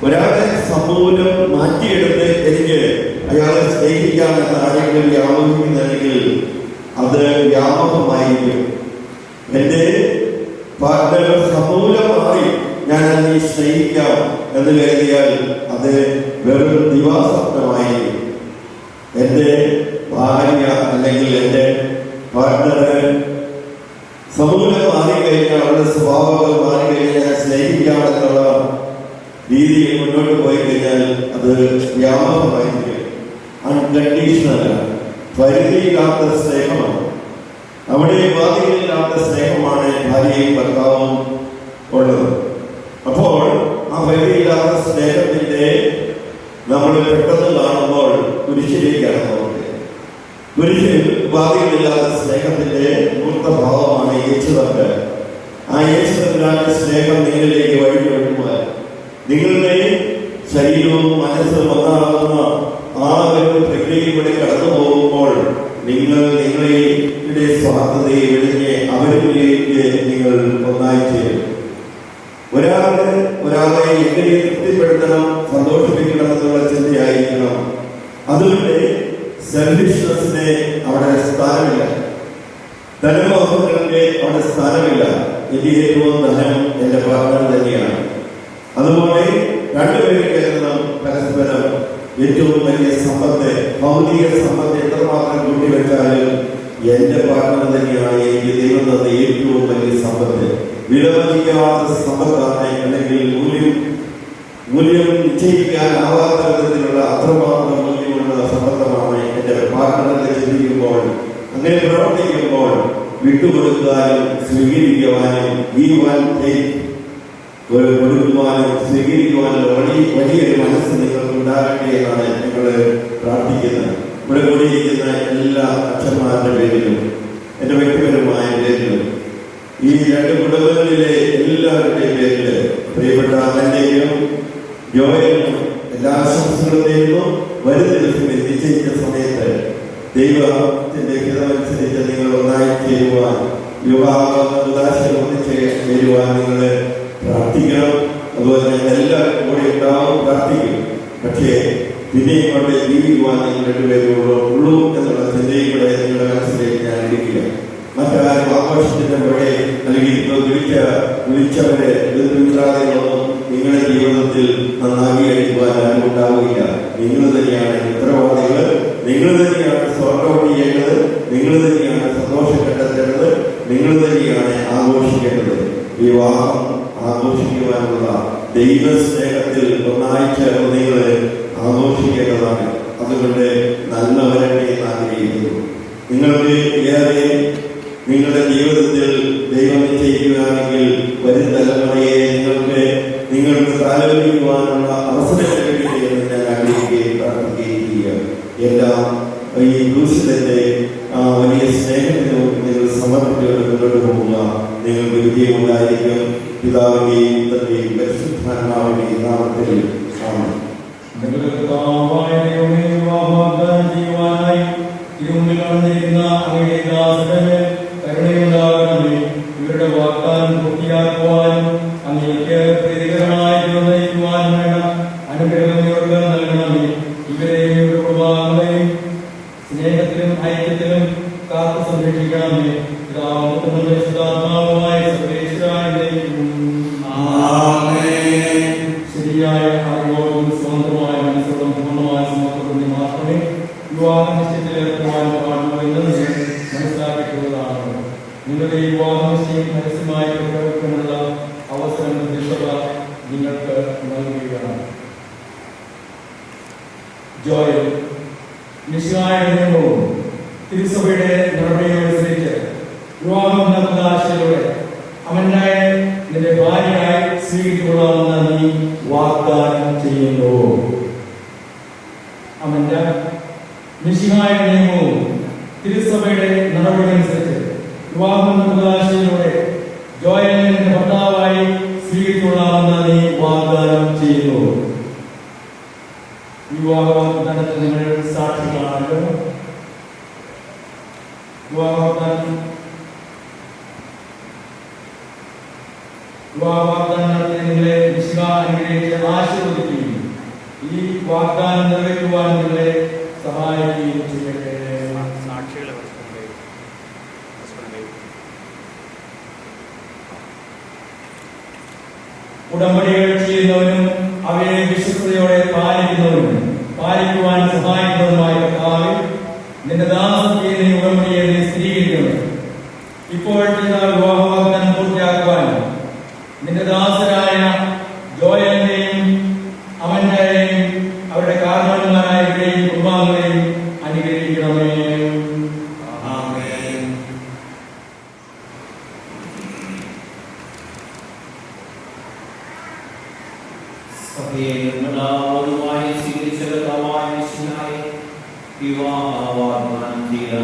ഒരാളെ സമൂലം മാറ്റിയെടുത്ത് എനിക്ക് അയാളെ സ്നേഹിക്കാമെന്ന് ആരെങ്കിലും വ്യാപരിക്കുന്നുണ്ടെങ്കിൽ അത് വ്യാപകമായിരിക്കും. എൻ്റെ പാർട്ട്ണർ സമൂലമായി ഞാൻ നീ സ്നേഹിക്കാം എന്ന് കരുതിയാൽ അത് വെറും ദിവാസ്വപ്നമായിരിക്കും. എൻ്റെ ഭാര്യ അല്ലെങ്കിൽ എൻ്റെ പാർട്ട്ണറ് സമൂലം മാറിക്കഴിഞ്ഞാൽ അവരുടെ സ്വഭാവങ്ങൾ മാറിക്കഴിഞ്ഞാൽ ഞാൻ സ്നേഹിക്കാമെന്നുള്ള രീതിയിൽ മുന്നോട്ട് പോയി കഴിഞ്ഞാൽ അത് വ്യാപകമായിരിക്കും. അൺകണ്ടീഷണലാണ്, പരിധിയില്ലാത്ത സ്നേഹമാണ്. അവിടെ ബാധ്യതയില്ലാത്ത സ്നേഹമാണ് ഭാര്യയും ഭർത്താവും ഉള്ളത്. അപ്പോൾ ആ പരിധിയില്ലാത്ത സ്നേഹത്തിന്റെ നമ്മൾ പെട്ടെന്ന് കാണുമ്പോൾ കുരിശിലേക്കാണ് നോക്കുന്നത്. കുരിശിൽ ബാധ്യതയില്ലാത്ത സ്നേഹത്തിന്റെ മൂർത്തഭാവമാണ് യേശുദാസ്. ആ യേശുദാന്റെ സ്നേഹം നിങ്ങളിലേക്ക് വഴി ഒഴുകുവാൻ നിങ്ങളുടെ ശരീരവും മനസ്സും ഒന്നാകുന്ന ആ ഒരു പ്രക്രിയയിലൂടെ കടന്നു പോകുമ്പോൾ നിങ്ങളുടെ സ്വാർത്ഥതയെ വിളിഞ്ഞ് അവരിലേക്ക് നിങ്ങൾ ഒന്നായി ചേരും. ഒരാളെ എങ്ങനെ തൃപ്തിപ്പെടുത്തണം, സന്തോഷിപ്പിക്കണം എന്നുള്ള ചിന്തയായിരിക്കണം. അതുകൊണ്ട് സെൽഫിഷ്നെസ്സിന് അവിടെ സ്ഥാനമില്ല, ധനമോഹങ്ങൾക്ക് അവിടെ സ്ഥാനമില്ല. എനിക്ക് ഏറ്റവും ധനം എന്റെ പാർട്ണർ തന്നെയാണ്. അതുപോലെ രണ്ടുപേരും കേരളം പരസ്പരം ഏറ്റവും വലിയ സമ്പത്ത്, ഭൗതിക സമ്പത്ത് എത്രമാത്രം കൂട്ടിവെച്ചാലും എന്റെ പാർട്ണർ തന്നെയാണ് എനിക്ക് ദൈവം തന്ന ഏറ്റവും വലിയ സമ്പത്ത്. വിലമതിക്കാത്ത സമ്പത്താണ്, അല്ലെങ്കിൽ മൂല്യം നിശ്ചയിക്കാനാവാത്ത വിധത്തിലുള്ള അത്രമാത്രം മൂല്യമുള്ള സമ്പത്തമാണ് എന്റെ പാർട്ണറെ ചിന്തിക്കുമ്പോൾ. അങ്ങനെ പ്രവർത്തിക്കുമ്പോൾ വിട്ടുകൊടുക്കാനും സ്വീകരിക്കുവാനും കൊടുക്കുവാനും സ്വീകരിക്കുവാനും വലിയൊരു മനസ്സ് നിങ്ങൾക്ക് ഉണ്ടാകട്ടെ എന്നാണ് നിങ്ങൾ പ്രാർത്ഥിക്കുന്നത്. ഇവിടെ കൂടിയിരിക്കുന്ന എല്ലാ അച്ഛന്മാരുടെ പേരിലും എൻ്റെ വ്യക്തിപരമായ പേരിലും ഈ രണ്ട് കുടുംബങ്ങളിലെ എല്ലാവരുടെയും പേരിൽ പ്രിയപ്പെട്ട അമ്മന്റെയും ജോയലിനും എല്ലാ ആശംസകളും നേരുന്നു. വരും ദിവസം നിശ്ചയിച്ച സമയത്ത് ദൈവത്തിന്റെ ഹിതമനുസരിച്ച് നിങ്ങൾ ഒന്നായി ചേരുവാൻ വിവാഹം ഒന്നിച്ച് വരുവാൻ നിങ്ങൾ പ്രാർത്ഥിക്കണം. അതുപോലെ തന്നെ എല്ലാവരും കൂടെ ഉണ്ടാവും, പ്രാർത്ഥിക്കും. പക്ഷേ പിന്നെയും കൊണ്ട് ജീവിക്കുവാൻ നിങ്ങൾ രണ്ടുപേരുള്ളൂ എന്നുള്ള ചിന്തയും കൂടെ നിങ്ങളുടെ മനസ്സിലേക്ക് ഞാൻ ഇരിക്കുക. മറ്റാരും ആഘോഷത്തിന്റെ പുറകെ അല്ലെങ്കിൽ വിളിച്ചവരെ ബന്ധുമിത്രാദികളൊന്നും നിങ്ങളുടെ ജീവിതത്തിൽ നന്നാക്കി കഴിക്കുവാൻ ആരും ഉണ്ടാവുകയില്ല. നിങ്ങൾ തന്നെയാണ് ഉത്തരവാദികൾ, നിങ്ങൾ തന്നെയാണ് സ്വർഗം ചെയ്യേണ്ടത്, നിങ്ങൾ തന്നെയാണ് സന്തോഷം കണ്ടെത്തേണ്ടത്, നിങ്ങൾ തന്നെയാണ് ആഘോഷിക്കേണ്ടത്. വിവാഹം ആഘോഷിക്കുവാനുള്ള ദൈവസ്നേഹത്തിൽ ഒന്നായി ചേർന്ന് നിങ്ങൾ ആഘോഷിക്കേണ്ടതാണ്. അതുകൊണ്ട് നല്ല വരട്ടെ എന്ന് ആഗ്രഹിക്കുന്നു. നിങ്ങൾക്ക് ഏറെ നിങ്ങളുടെ ജീവിതത്തിൽ ദൈവം നിശ്ചയിക്കുകയാണെങ്കിൽ വരും തലമുറയെ നിങ്ങൾക്ക് താലോലിക്കുവാനുള്ള അവസരം ലഭിക്കട്ടെ എന്ന് ഞാൻ ആഗ്രഹിക്കുകയും പ്രാർത്ഥിക്കുകയും ചെയ്യുക. എല്ലാം ഈ ദൂഷിതന്റെ വലിയ സ്നേഹത്തിന് നിങ്ങൾ സമർപ്പിച്ചുകൊണ്ട് മുന്നോട്ട് പോകുക. നിങ്ങൾക്ക് വിജയമുണ്ടായിരിക്കും. പിതാവിന്റെയും പുത്രന്റെയും പരിശുദ്ധാത്മാവിന്റെയും നാമത്തിൽ ആമേൻ. ഇവരുടെ വാഗ്ദാനം പൂർത്തിയാക്കുവാനും അങ്ങേക്ക് പ്രീതികരമായി നിർവഹിക്കുവാനും വേണ്ട അനുഗ്രഹം ഇവർക്ക് നൽകണമേ. ഇവരെയും ഇവരുടെ കുടുംബാംഗങ്ങളെയും സ്നേഹത്തിലും ഐക്യത്തിലും കാത്തു സംരക്ഷിക്കണമേ. ശരിയായ അറിവോടും സ്വതന്ത്രമായ മനസ്സോടും പൂർണ്ണമായ സമത്വത്തോടും മാത്രമേ വിവാഹ നിശ്ചയത്തിൽ ഏർപ്പെടുവാൻ പാടുള്ളൂ എന്ന് മനസ്സിലാക്കിയിട്ടുള്ളതാണ്. നിങ്ങളുടെ ഈ വിവാഹ നിശ്ചയം പരസ്യമായി പ്രഖ്യാപിക്കാനുള്ള അവസരം ദൃശ്യത നിങ്ങൾക്ക് നൽകുകയാണ്. ജോയൽ മിശിഹായുടെ നിയമവും തിരുസഭയുടെ നടപടികളനുസരിച്ച് വിവാഹം എന്ന ആശയത്തോടെ അവന്റെ നിന്റെ ഭാര്യയായി സ്വീകരിച്ചുകൊള്ളാമെന്ന് നീ വാഗ്ദാനം ചെയ്യുന്നു. അവന്റെ മിശിഹായുടെ നിയമവും തിരുസഭയുടെ നടപടികളനുസരിച്ച് വിവാഹം എന്ന ആശയത്തോടെ ജോയലിനെ നിന്റെ ഭർത്താവായി സ്വീകരിച്ചുകൊള്ളാമെന്ന് നീ വാഗ്ദാനം ചെയ്യുന്നു. വിവാഹ വാഗ്ദാനത്തിൽ നിങ്ങൾ സാക്ഷികളാണല്ലോ. വാഗ്ദാനത്തെ നിങ്ങളെ മിശിഹ അനുഗ്രഹിച്ച് ആശീർവദിക്കുകയും ഈ വാഗ്ദാനം നിറവേറ്റുവാൻ നിങ്ങളെ സഹായിക്കുകയും ചെയ്യട്ടെ. ഉടമ്പടികൾ ചെയ്യുന്നവനും അവയെ വിശ്വസ്തയോടെ പാലിക്കുവാൻ സഹായിക്കുന്നതുമായ കർത്താവേ, നിന്റെ ദാസന്റെ ഉടമ്പടിയെ നീ സ്ഥിരീകരിക്കണം. ഇപ്പോഴത്തെ വിവാഹ വാഗ്ദാനം പൂർത്തിയാക്കുവാൻ നിന്റെ ദാസരായ ജോയലിന്റെയും അവന്റെയും അവരുടെ കാരണവന്മാരായവരെയും കുടുംബാംഗങ്ങളെയും അനുഗ്രഹിക്കണമേ. സഭയെ നിർമ്മലമായി സ്വീകരിച്ച കർത്താവായ മിശിഹായെ വിവാഹ വാഗ്ദാനം ചെയ്ത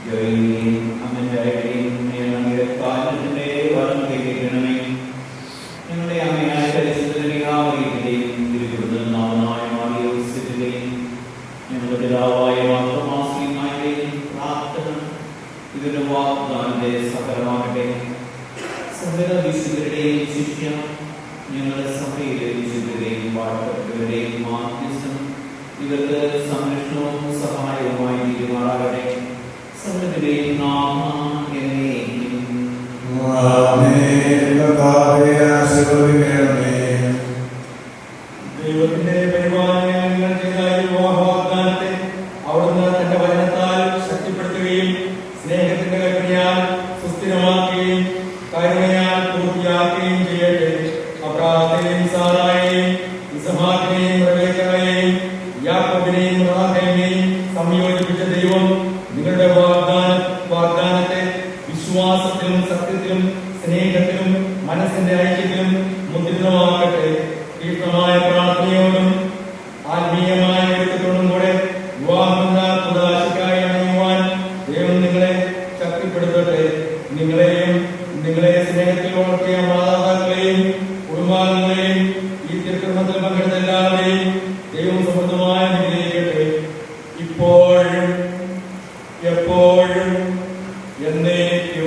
ജോയലിനെയും അമ്മന്റെയും കാലത്തിന്റെ വരം കൈവരിക്കണമേ. ഞങ്ങളുടെ അമ്മയായ പരിശുദ്ധനെയും തിരുവിടുന്നാമനായ മാറിയോസിന്റെയും ഞങ്ങളുടെ പിതാവായ മാതൃമാസിയുമായുടെയും പ്രാർത്ഥന ഇതിന്റെ വാഗ്ദാനത്തെ സഫലമാകട്ടെ. സകല വിശുദ്ധരുടെയും ശിഷ്യ ഞങ്ങളുടെ സഭയിലെ വിശുദ്ധരുടെയും വാഴ്ത്തപ്പെട്ടവരുടെയും മാധ്യസ്ഥം ഇവർക്ക് സംരക്ഷണവും സഹായവുമായി തീരുമാറാകട്ടെ. സകലരുടെയും നാമം എന്നേക്കും ദൈവത്തിന്റെ പരിപാലനങ്ങൾ ചെയ്ത വിവാഹ വാഗ്ദാനത്തെ അവിടുന്ന് തന്റെ വചനത്താൽ ശക്തിപ്പെടുത്തുകയും സ്നേഹത്തിന്റെ കൽപ്പനയാൽ സുസ്ഥിരമാക്കുകയും കരുണയാൽ പൂർത്തിയാക്കുകയും ചെയ്യട്ടെ. അബ്രാഹത്തെയും സാറായെയും ഇസഹാക്കിനെയും റബേക്കയെയും യാക്കോബിനെയും റാഹേലിനെയും സംയോജിപ്പിച്ച ദൈവം നിങ്ങളുടെ വാഗ്ദാനത്തെ വിശ്വാസത്തിലും സത്യത്തിലും സ്നേഹത്തിലും മനസ്സിന്റെ ഐക്യത്തിലും മുദ്രിതമാക്കട്ടെ. തീർത്ഥമായ പ്രാർത്ഥനയോടും ആത്മീയമായ ഒരുക്കത്തോടും കൂടെ വിവാഹമെന്ന പുതാശിക്കായി അണിയുവാൻ ദൈവം നിങ്ങളെ ശക്തിപ്പെടുത്തട്ടെ. നിങ്ങളെ സ്നേഹത്തിൽ വളർത്തിയ മാതാപിതാക്കളെയും കുടുംബാംഗങ്ങളെയും ഈ തിരുക്കർമ്മത്തിൽ പങ്കെടുത്ത എല്ലാവരെയും ദൈവം സമൃദ്ധമായി അനുഗ്രഹിക്കട്ടെ. ഇപ്പോഴും എപ്പോഴും എന്നേക്കും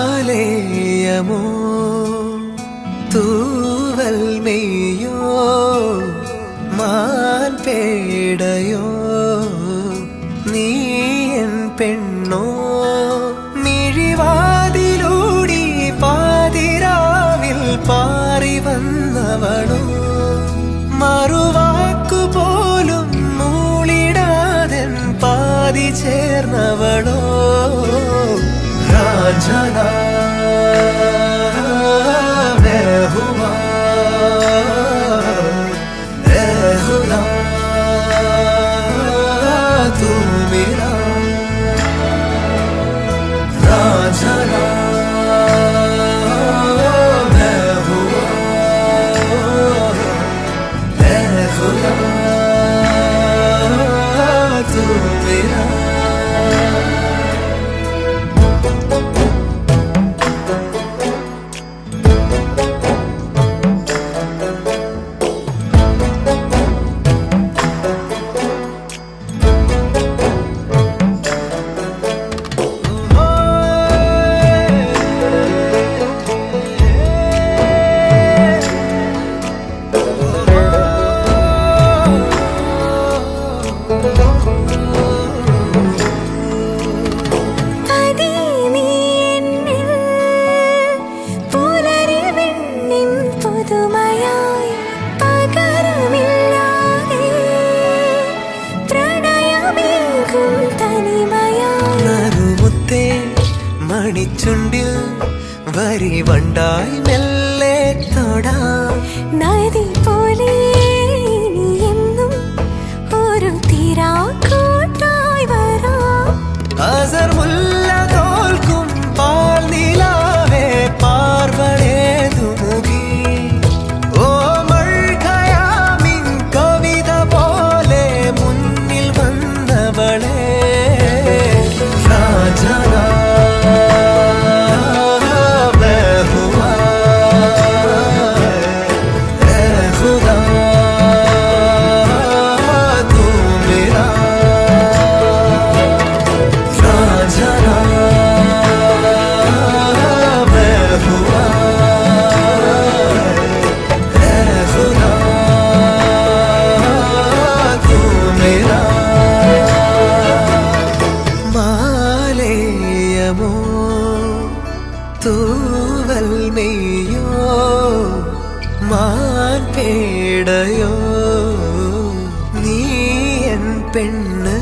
മാലയമോ തൂവൽ മെയ്യോ മാൻപേടയോ നീ എൻ പെണ്ണോ മിഴിവാതിലൂടി പാതിരാവിൽ പാറി വന്നവളോ മറുവാക്കുപോലും മൂളിടാതെൻ പാതി ചേർന്നവളോ रांझना मैं हुआ ऐ खुदा तू मेरा रांझना मैं हुआ ऐ खुदा तू मेरा മണിച്ചുണ്ടിൽ വരിവണ്ടായി മെല്ലെ തൊടാം നദി പോലെ എന്നും ഒരു തിരാക്കൂട്ടായി വരാം അസർ മുല്ല തോൽക്കും പാൽ നിലാവേ പാർവണേതു മുഖി ഓ മഴയാമിൻ കവിത പോലെ മുന്നിൽ വന്നവളെ രാജന തൂവൽ മെയ്യോ മാൻപേടയോ നീ എൻ പെണ്ണ്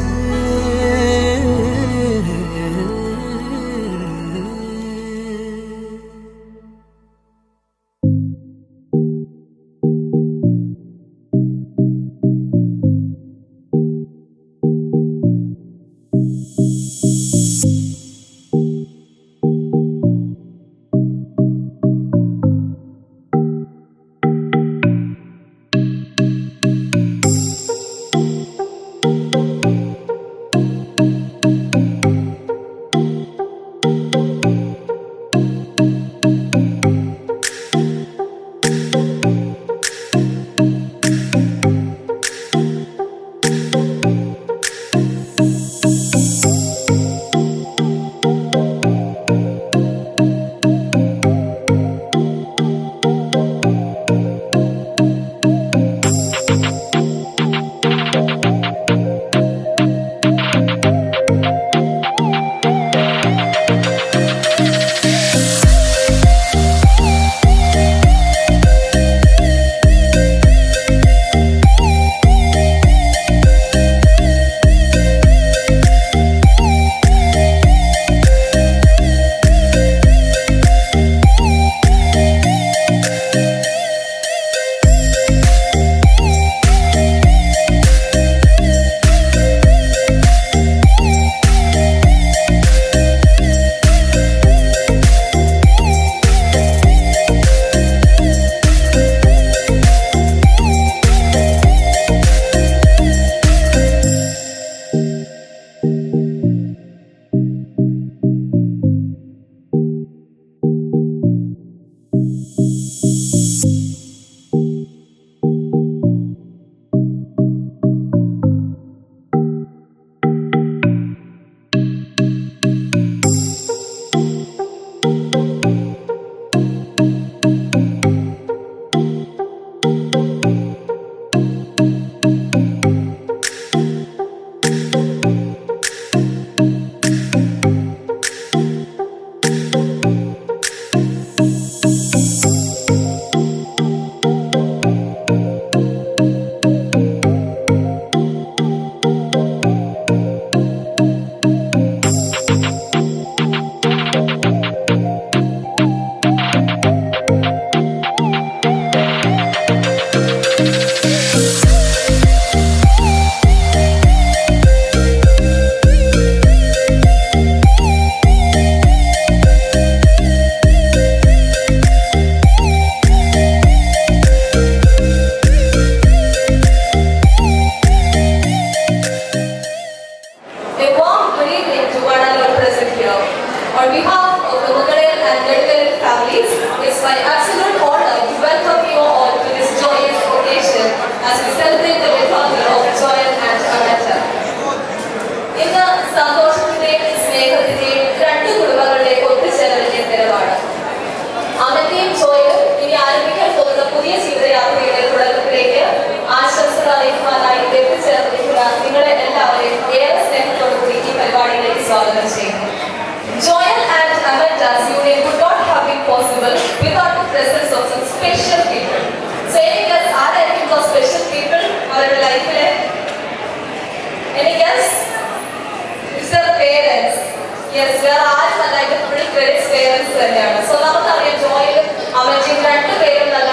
യെസ് വേറെ ആരും അല്ലായിട്ട് ഫുൾ ക്രെഡിറ്റ്സ് പേരൻസ് തന്നെയാണ്. സോ നമുക്കറിയാം ജോയിലും അമൽജിയും രണ്ടുപേരും നല്ല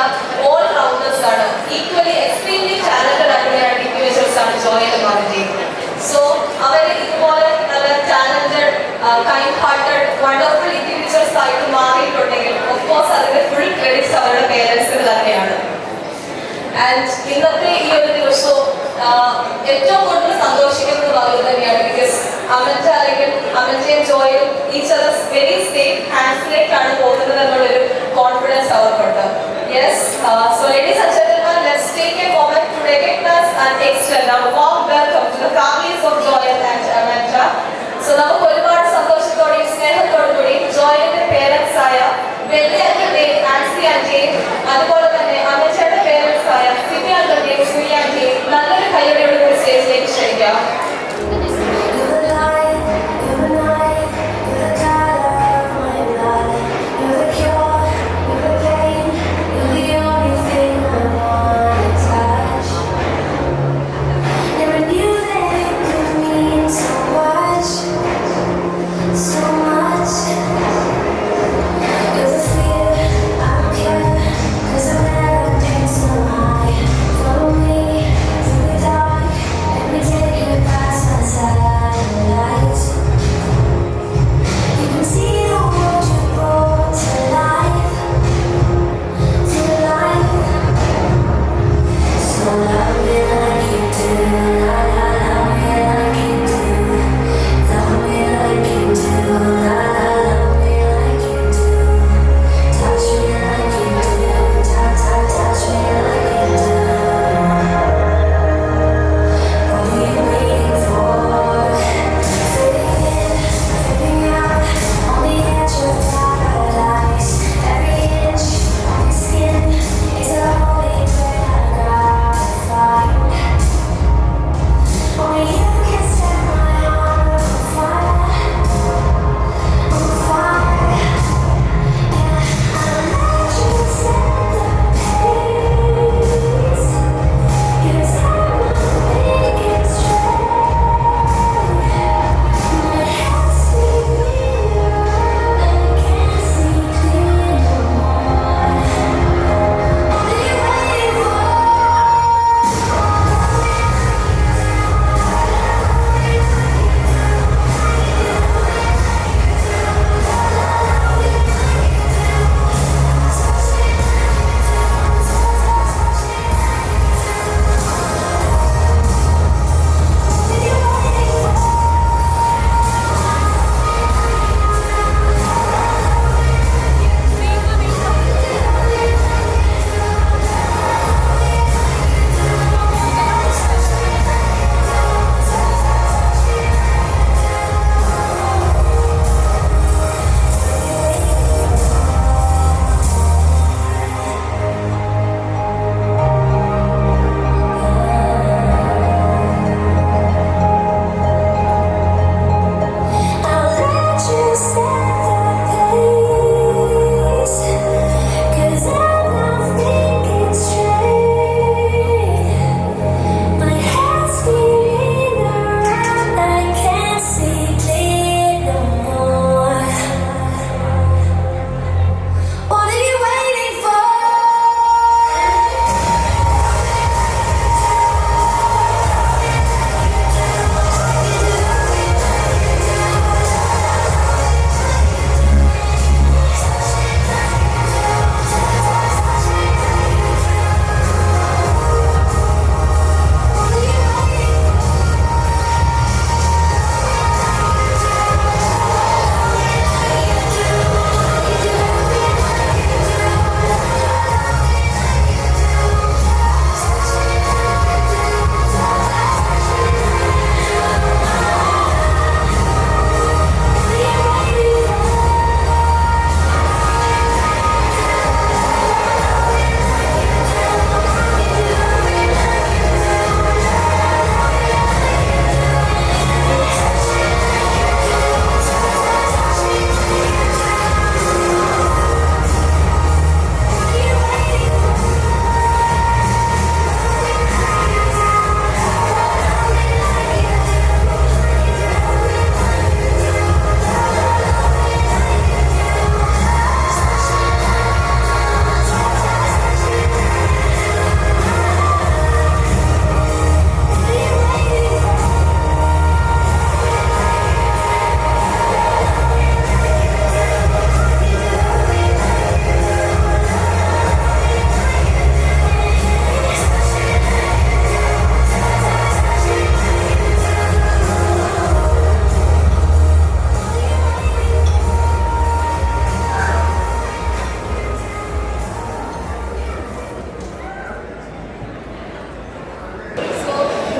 ഓൾ റൗണ്ടേഴ്സ് ആണ്. ഈക്വലി എക്സ്ട്രീംലി ടാലന്റഡ് ആയിട്ടുള്ള രണ്ട് ഇൻഡിവിജ്വൽസ് ആണ് ജോയിലും അമൽജിയും. സോ അവർ ഇതുപോലെ നല്ല talented kind hearted wonderful individuals ആയിട്ട് മാറിയിട്ടുണ്ടെങ്കിൽ ഓഫ് കോഴ്സ് അതിന്റെ ഫുൾ ക്രെഡിറ്റ്സ് അവരുടെ പേരൻസിന് തന്നെയാണ്. ആൻഡ് ഇന്നത്തെ ഈ ഒരു ദിവസവും ഏറ്റവും കൂടുതൽ സന്തോഷിക്കുന്നത് അവർ തന്നെയാണ്. ബിക്കോസ് അമൽജ അല്ലെങ്കിൽ അമൽജയും ജോയും ഈച്ച് അതർസ് വെരി സേഫ് ഹാൻഡ്സിലേക്കാണ് പോകുന്നത് എന്നുള്ളൊരു കോൺഫിഡൻസ് അവർക്കുണ്ട്. Yes so ladies and gentlemen let's take a moment to recognise and extend our warm welcome to the families of Joy and Amalja. So നമുക്ക് ഒരുപാട് സന്തോഷത്തോടെയും സ്നേഹത്തോടു കൂടി ജോയിന്റെ പേരൻസ് ആയ വെല്ലിയാന്റെയും ആൻസി ആന്റിയും അതുപോലെ തന്നെ അമൽജയുടെ പേരൻസ് ആയ സിമി ആന്റിയും സുനി ആന്റിയും നല്ലൊരു കൈയോടെയുള്ള ഒരു സ്റ്റേജിലേക്ക് ക്ഷണിക്കാം.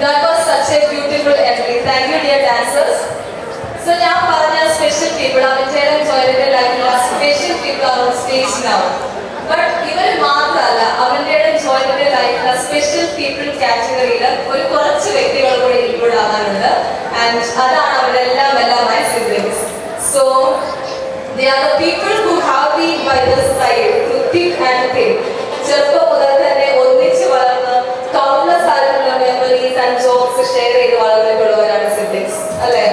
That was such a beautiful entry. Thank you, dear dancers. So now, Parana special people, Aventera and Joyal's life, special people are on stage now. But even Mahatala, Aventera and Joyal's life, special people category, ഒരു കുറച്ച് വ്യക്തികൾ കൂടി include ആവാനുണ്ട്. And അതാണ് അവരുടെ എല്ലാം my siblings. So they are the people who have been by the side through thick and thin. ചെറുപ്പം മുതൽ തന്നെ ഒന്നിച്ച് വളർന്ന് countless ആയിട്ടുള്ള memories and jokes share ചെയ്ത് വളർന്നിട്ടുള്ളവരാണ് siblings, അല്ലേ?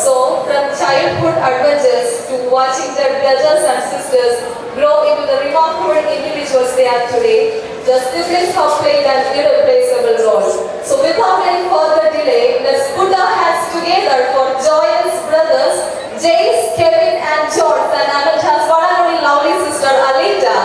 So from childhood adventures to watching their brothers and sisters grow into the remarkable individuals they are today, the siblings have played an irreplaceable role. So without any further delay, let's put our hands together for Joyal's brothers, James, Kevin and George, and Ananta's one and only lovely sister Alita.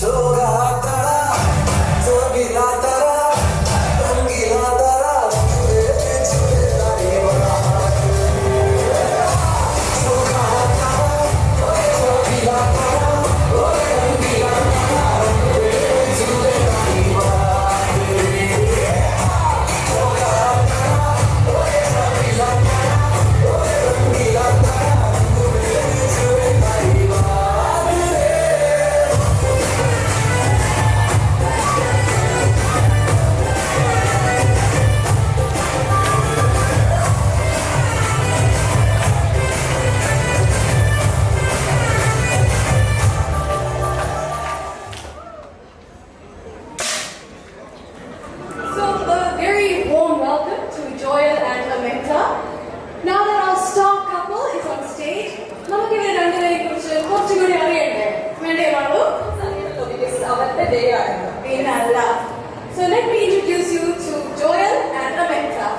So കുറച്ചുകൂടി അറിയണ്ടേ? വേണ്ടേ മാളു? അവരുടെ day ആണ്. പിന്നല്ല. So let me introduce you to Joel and Amenta.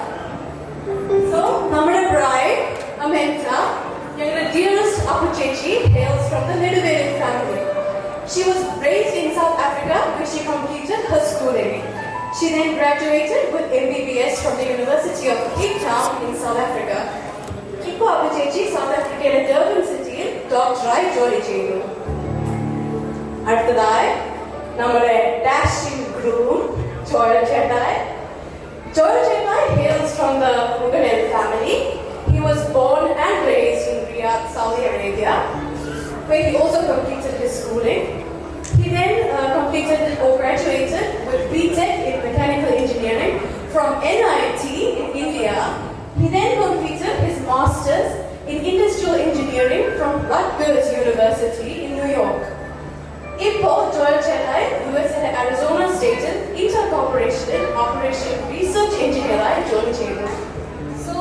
So നമ്മുടെ bride Amenta, ഞങ്ങളുടെ dearest Appuchechi, hails from the Neduvelian family. She was raised in South Africa where she completed her schooling. She then graduated with MBBS from the University of Cape Town in South Africa. ഇപ്പോൾ Appuchechi South Africa Durban സിറ്റിയിൽ ഡോക്ടറായി ജോലി ചെയ്യുന്നു. അടുത്തതായി നമ്മുടെ dashing groom Joel Chetai. Joel Chetai hails from the Mughal family. He was born and raised in Riyadh, Saudi Arabia, where he also completed his schooling. He then completed or graduated with BTech in Mechanical Engineering from NIT in India. He then completed his Masters in Industrial Engineering from Rutgers University in New York. ഇപ്പോൾ Joel ചേട്ടായി യുഎസിലെ Arizona സ്റ്റേറ്റിൽ Inter കോർപ്പറേഷനിൽ operation research എഞ്ചിനീയറായി ജോലി ചെയ്യുന്നു. So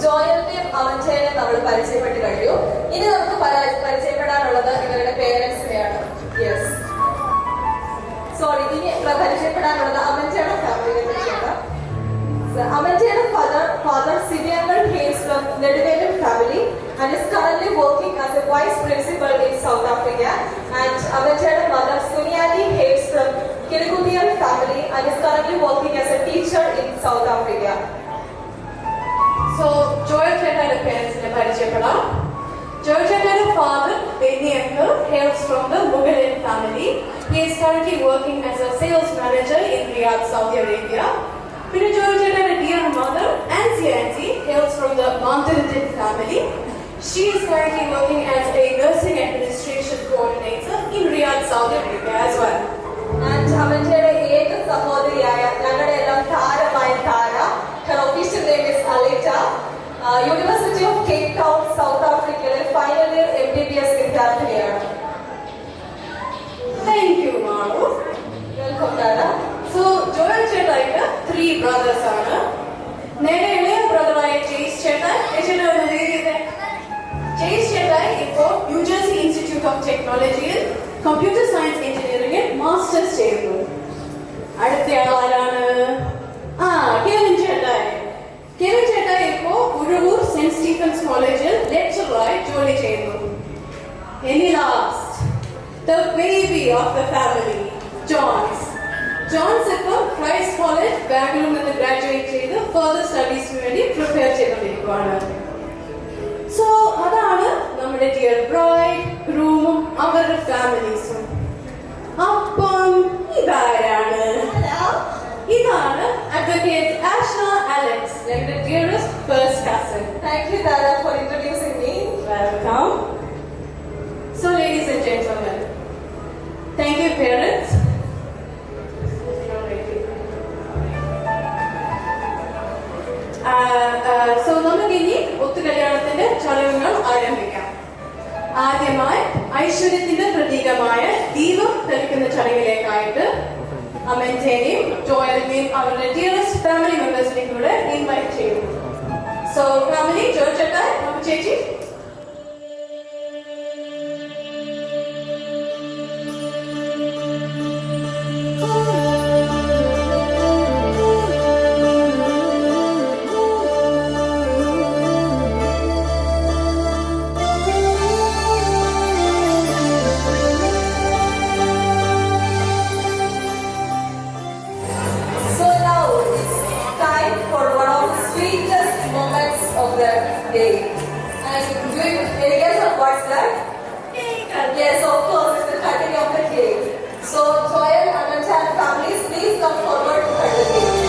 ജോയലിനെയും അവന്റെയും നമ്മൾ പരിചയപ്പെട്ട് കഴിഞ്ഞു. ഇനി നമുക്ക് പരിചയപ്പെടാനുള്ളത് ഇവരുടെ പേരൻസിനെയാണ്. യെസ്, സോറി, ഇനി പരിചയപ്പെടാനുള്ളത് അവന്റെയുടെ ഫാമിലിയെ പറ്റിയാണ്. അവന്റെയുടെ father Siviangal hails from Neduvelian family and is currently working as a vice principal in South Africa. And Avant's mother Suniati hails from Kilgutian family and is currently working as a teacher in South Africa. So Joel Chetta's parents ne parichayapadam. Joel Chetta's father Benny Uncle hails from the Mughalian family. He is currently working as a sales manager in Riyadh, Saudi Arabia. Pinne Joel Chetta's dear mother Nancy Aunty hails from the Mandarin family. She is currently working as a nursing administration coordinator in Riyadh, Saudi Arabia as well. And അവന്റെയുടെ ഏക സഹോദരിയായ ഞങ്ങളുടെ എല്ലാം താരമായ താര, her official name is Alita, University of Cape Town, South Africa, final year MBBS വിദ്യാർത്ഥിനിയാണ്. Thank you, Maru. Welcome, Tara. So Joel Chetta's 3 brothers ആണ്. നേരെ ഇളയ ബ്രദറായ chase ചേട്ടാ, ചേസ് ചേട്ടായി ഇപ്പോൾ ന്യൂജേഴ്സി ഇൻസ്റ്റിറ്റ്യൂട്ട് ഓഫ് ടെക്നോളജിയിൽ കമ്പ്യൂട്ടർ സയൻസ് എഞ്ചിനീയറിംഗിൽ മാസ്റ്റേഴ്സ് ചെയ്യുന്നു. അടുത്തയാളാരാണ്? കെവിൻ ചേട്ടായി. കെവിൻ ചേട്ടായി ഇപ്പോൾ ഉഴവൂർ സെന്റ് സ്റ്റീഫൻസ് കോളേജിൽ ലെക്ചറായി ജോലി ചെയ്യുന്നു. ഇനി last, the baby of the family, Johns. Johns ഇപ്പോൾ ക്രൈസ്റ്റ് കോളേജ് ബാംഗ്ലൂരിൽ നിന്ന് ഗ്രാജുവേറ്റ് ചെയ്ത് ഫർദർ സ്റ്റഡീസിന് വേണ്ടി പ്രിപ്പയർ ചെയ്തുകൊണ്ടിരിക്കുകയാണ്. സോ അതാണ് നമ്മുടെ ഡിയർ ബ്രൈഡ്, ഗ്രൂമും അവരുടെ ഫാമിലീസും. അപ്പം ഇതാരാണ്? ഇതാണ് അഡ്വക്കേറ്റ് ആഷ്ന അലക്സ്, ഞങ്ങളുടെ dearest first cousin. Thank you Tara for introducing me. Welcome. So ladies and gentlemen, thank you parents. So നമുക്കിനി ഒത്തുകല്യാണത്തിന്റെ ചടങ്ങുകൾ ആരംഭിക്കാം. ആദ്യമായി ഐശ്വര്യത്തിന്റെ പ്രതീകമായ ദീപം തെളിക്കുന്ന ചടങ്ങിലേക്കായിട്ട് അമന്റേനെയും ജോയലിനെയും അവരുടെ ഡിയറസ്റ്റ് ഫാമിലി മെമ്പേഴ്സിനെയും കൂടെ ഇൻവൈറ്റ് ചെയ്യുന്നു. സോ ഫാമിലി, ജോയൽ ചേട്ടാ, ചേച്ചി. Day. And do you guess what's that? Yes, of course, it's the cutting of the cake. So, Joel, Amanta and families, please come forward to cut the cake.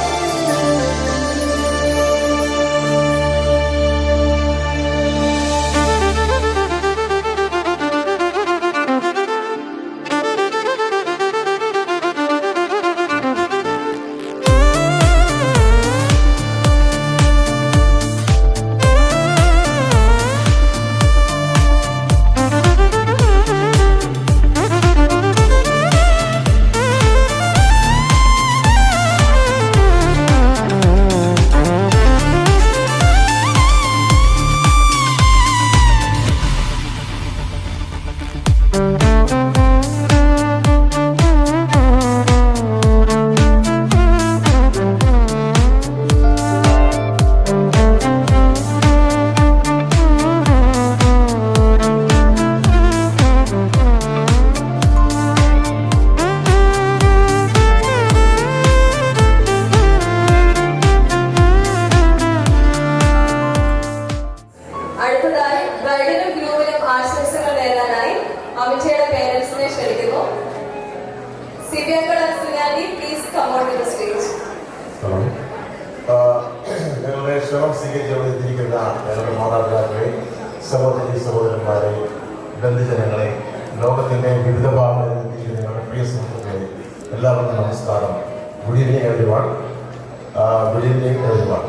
അമിറ്റയുടെ പേരൻസിനെ ക്ഷണിക്കുന്നു. സിബിയങ്കൾ and സുനാനി, please come on to the stage. ഞങ്ങളുടെ ക്ഷണം സ്വീകരിച്ചുകൊണ്ടിരിക്കുന്ന ഞങ്ങളുടെ മാതാപിതാക്കളെ, സഹോദരി സഹോദരന്മാരെ, ബന്ധുജനങ്ങളെ, ലോകത്തിന്റെ വിവിധ ഭാഗങ്ങളിൽ എത്തിയിരിക്കുന്ന ഞങ്ങളുടെ പ്രിയ സുഹൃത്തുക്കളെ, എല്ലാവർക്കും നമസ്കാരം. Good evening everyone. Good evening everyone.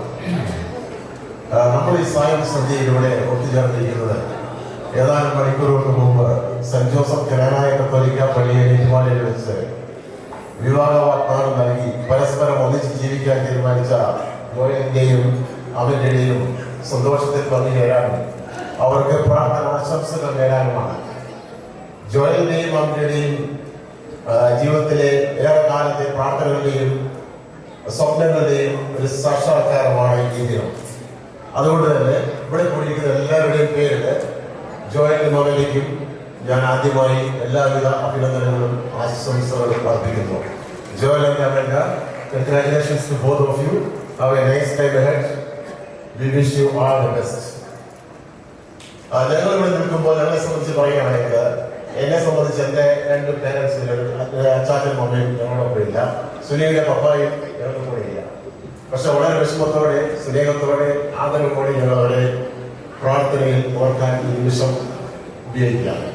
നമ്മൾ ഈ സായം സന്ധ്യയിലൂടെ ഒത്തുചേർന്നിരിക്കുന്നത് ഏതാനും മണിക്കൂറുകൾക്ക് മുമ്പ് സെന്റ് ജോസഫ് ജനാനായ കത്തോലിക്ക പള്ളിയിലെ ഏറ്റുമാനയിൽ വെച്ച് വിവാഹ വാഗ്ദാനം നൽകി പരസ്പരം ഒന്നിച്ച് ജീവിക്കാൻ തീരുമാനിച്ച ജോയലിന്റെയും അവന്റെയും സന്തോഷത്തിൽ പങ്കുചേരാനും അവർക്ക് പ്രാർത്ഥന ആശംസകൾ നേടാനുമാണ്. ജോയലിന്റെയും അവന്റെയും ജീവിതത്തിലെ ഏറെക്കാലത്തെ പ്രാർത്ഥനകളുടെയും സ്വപ്നങ്ങളുടെയും ഒരു സാക്ഷാത്കാരമാണ് ഈ ദിനം. അതുകൊണ്ട് തന്നെ ഇവിടെ കൂടിയിരിക്കുന്ന എല്ലാവരുടെയും പേരിൽ ജോയലിനും അവനിലേക്കും ഞാൻ ആദ്യമായി എല്ലാവിധ അഭിനന്ദനങ്ങളും ആശംസകളും അർപ്പിക്കുന്നു. Joel and Amanda, congratulations to both of you. Have a nice time ahead. We wish you all the best. ഞങ്ങൾ ഇവിടെ നിൽക്കുമ്പോൾ ഞങ്ങളെ സംബന്ധിച്ച് പറയുകയാണെങ്കിൽ, എന്നെ സംബന്ധിച്ച് എൻ്റെ രണ്ട് പേരൻസിൽ അച്ചാച്ചനും അമ്മയും ഞങ്ങളോടൊപ്പം ഇല്ല, സുനിയുടെ പപ്പായും ഞങ്ങളുടെ കൂടെ ഇല്ല. പക്ഷെ വളരെ വിഷമത്തോടെ സ്നേഹത്തോടെ ആദരവോടെ ഞങ്ങൾ അവരെ പ്രാർത്ഥനയിൽ ഓർക്കാൻ ഈ നിമിഷം ഉപയോഗിക്കുകയാണ്.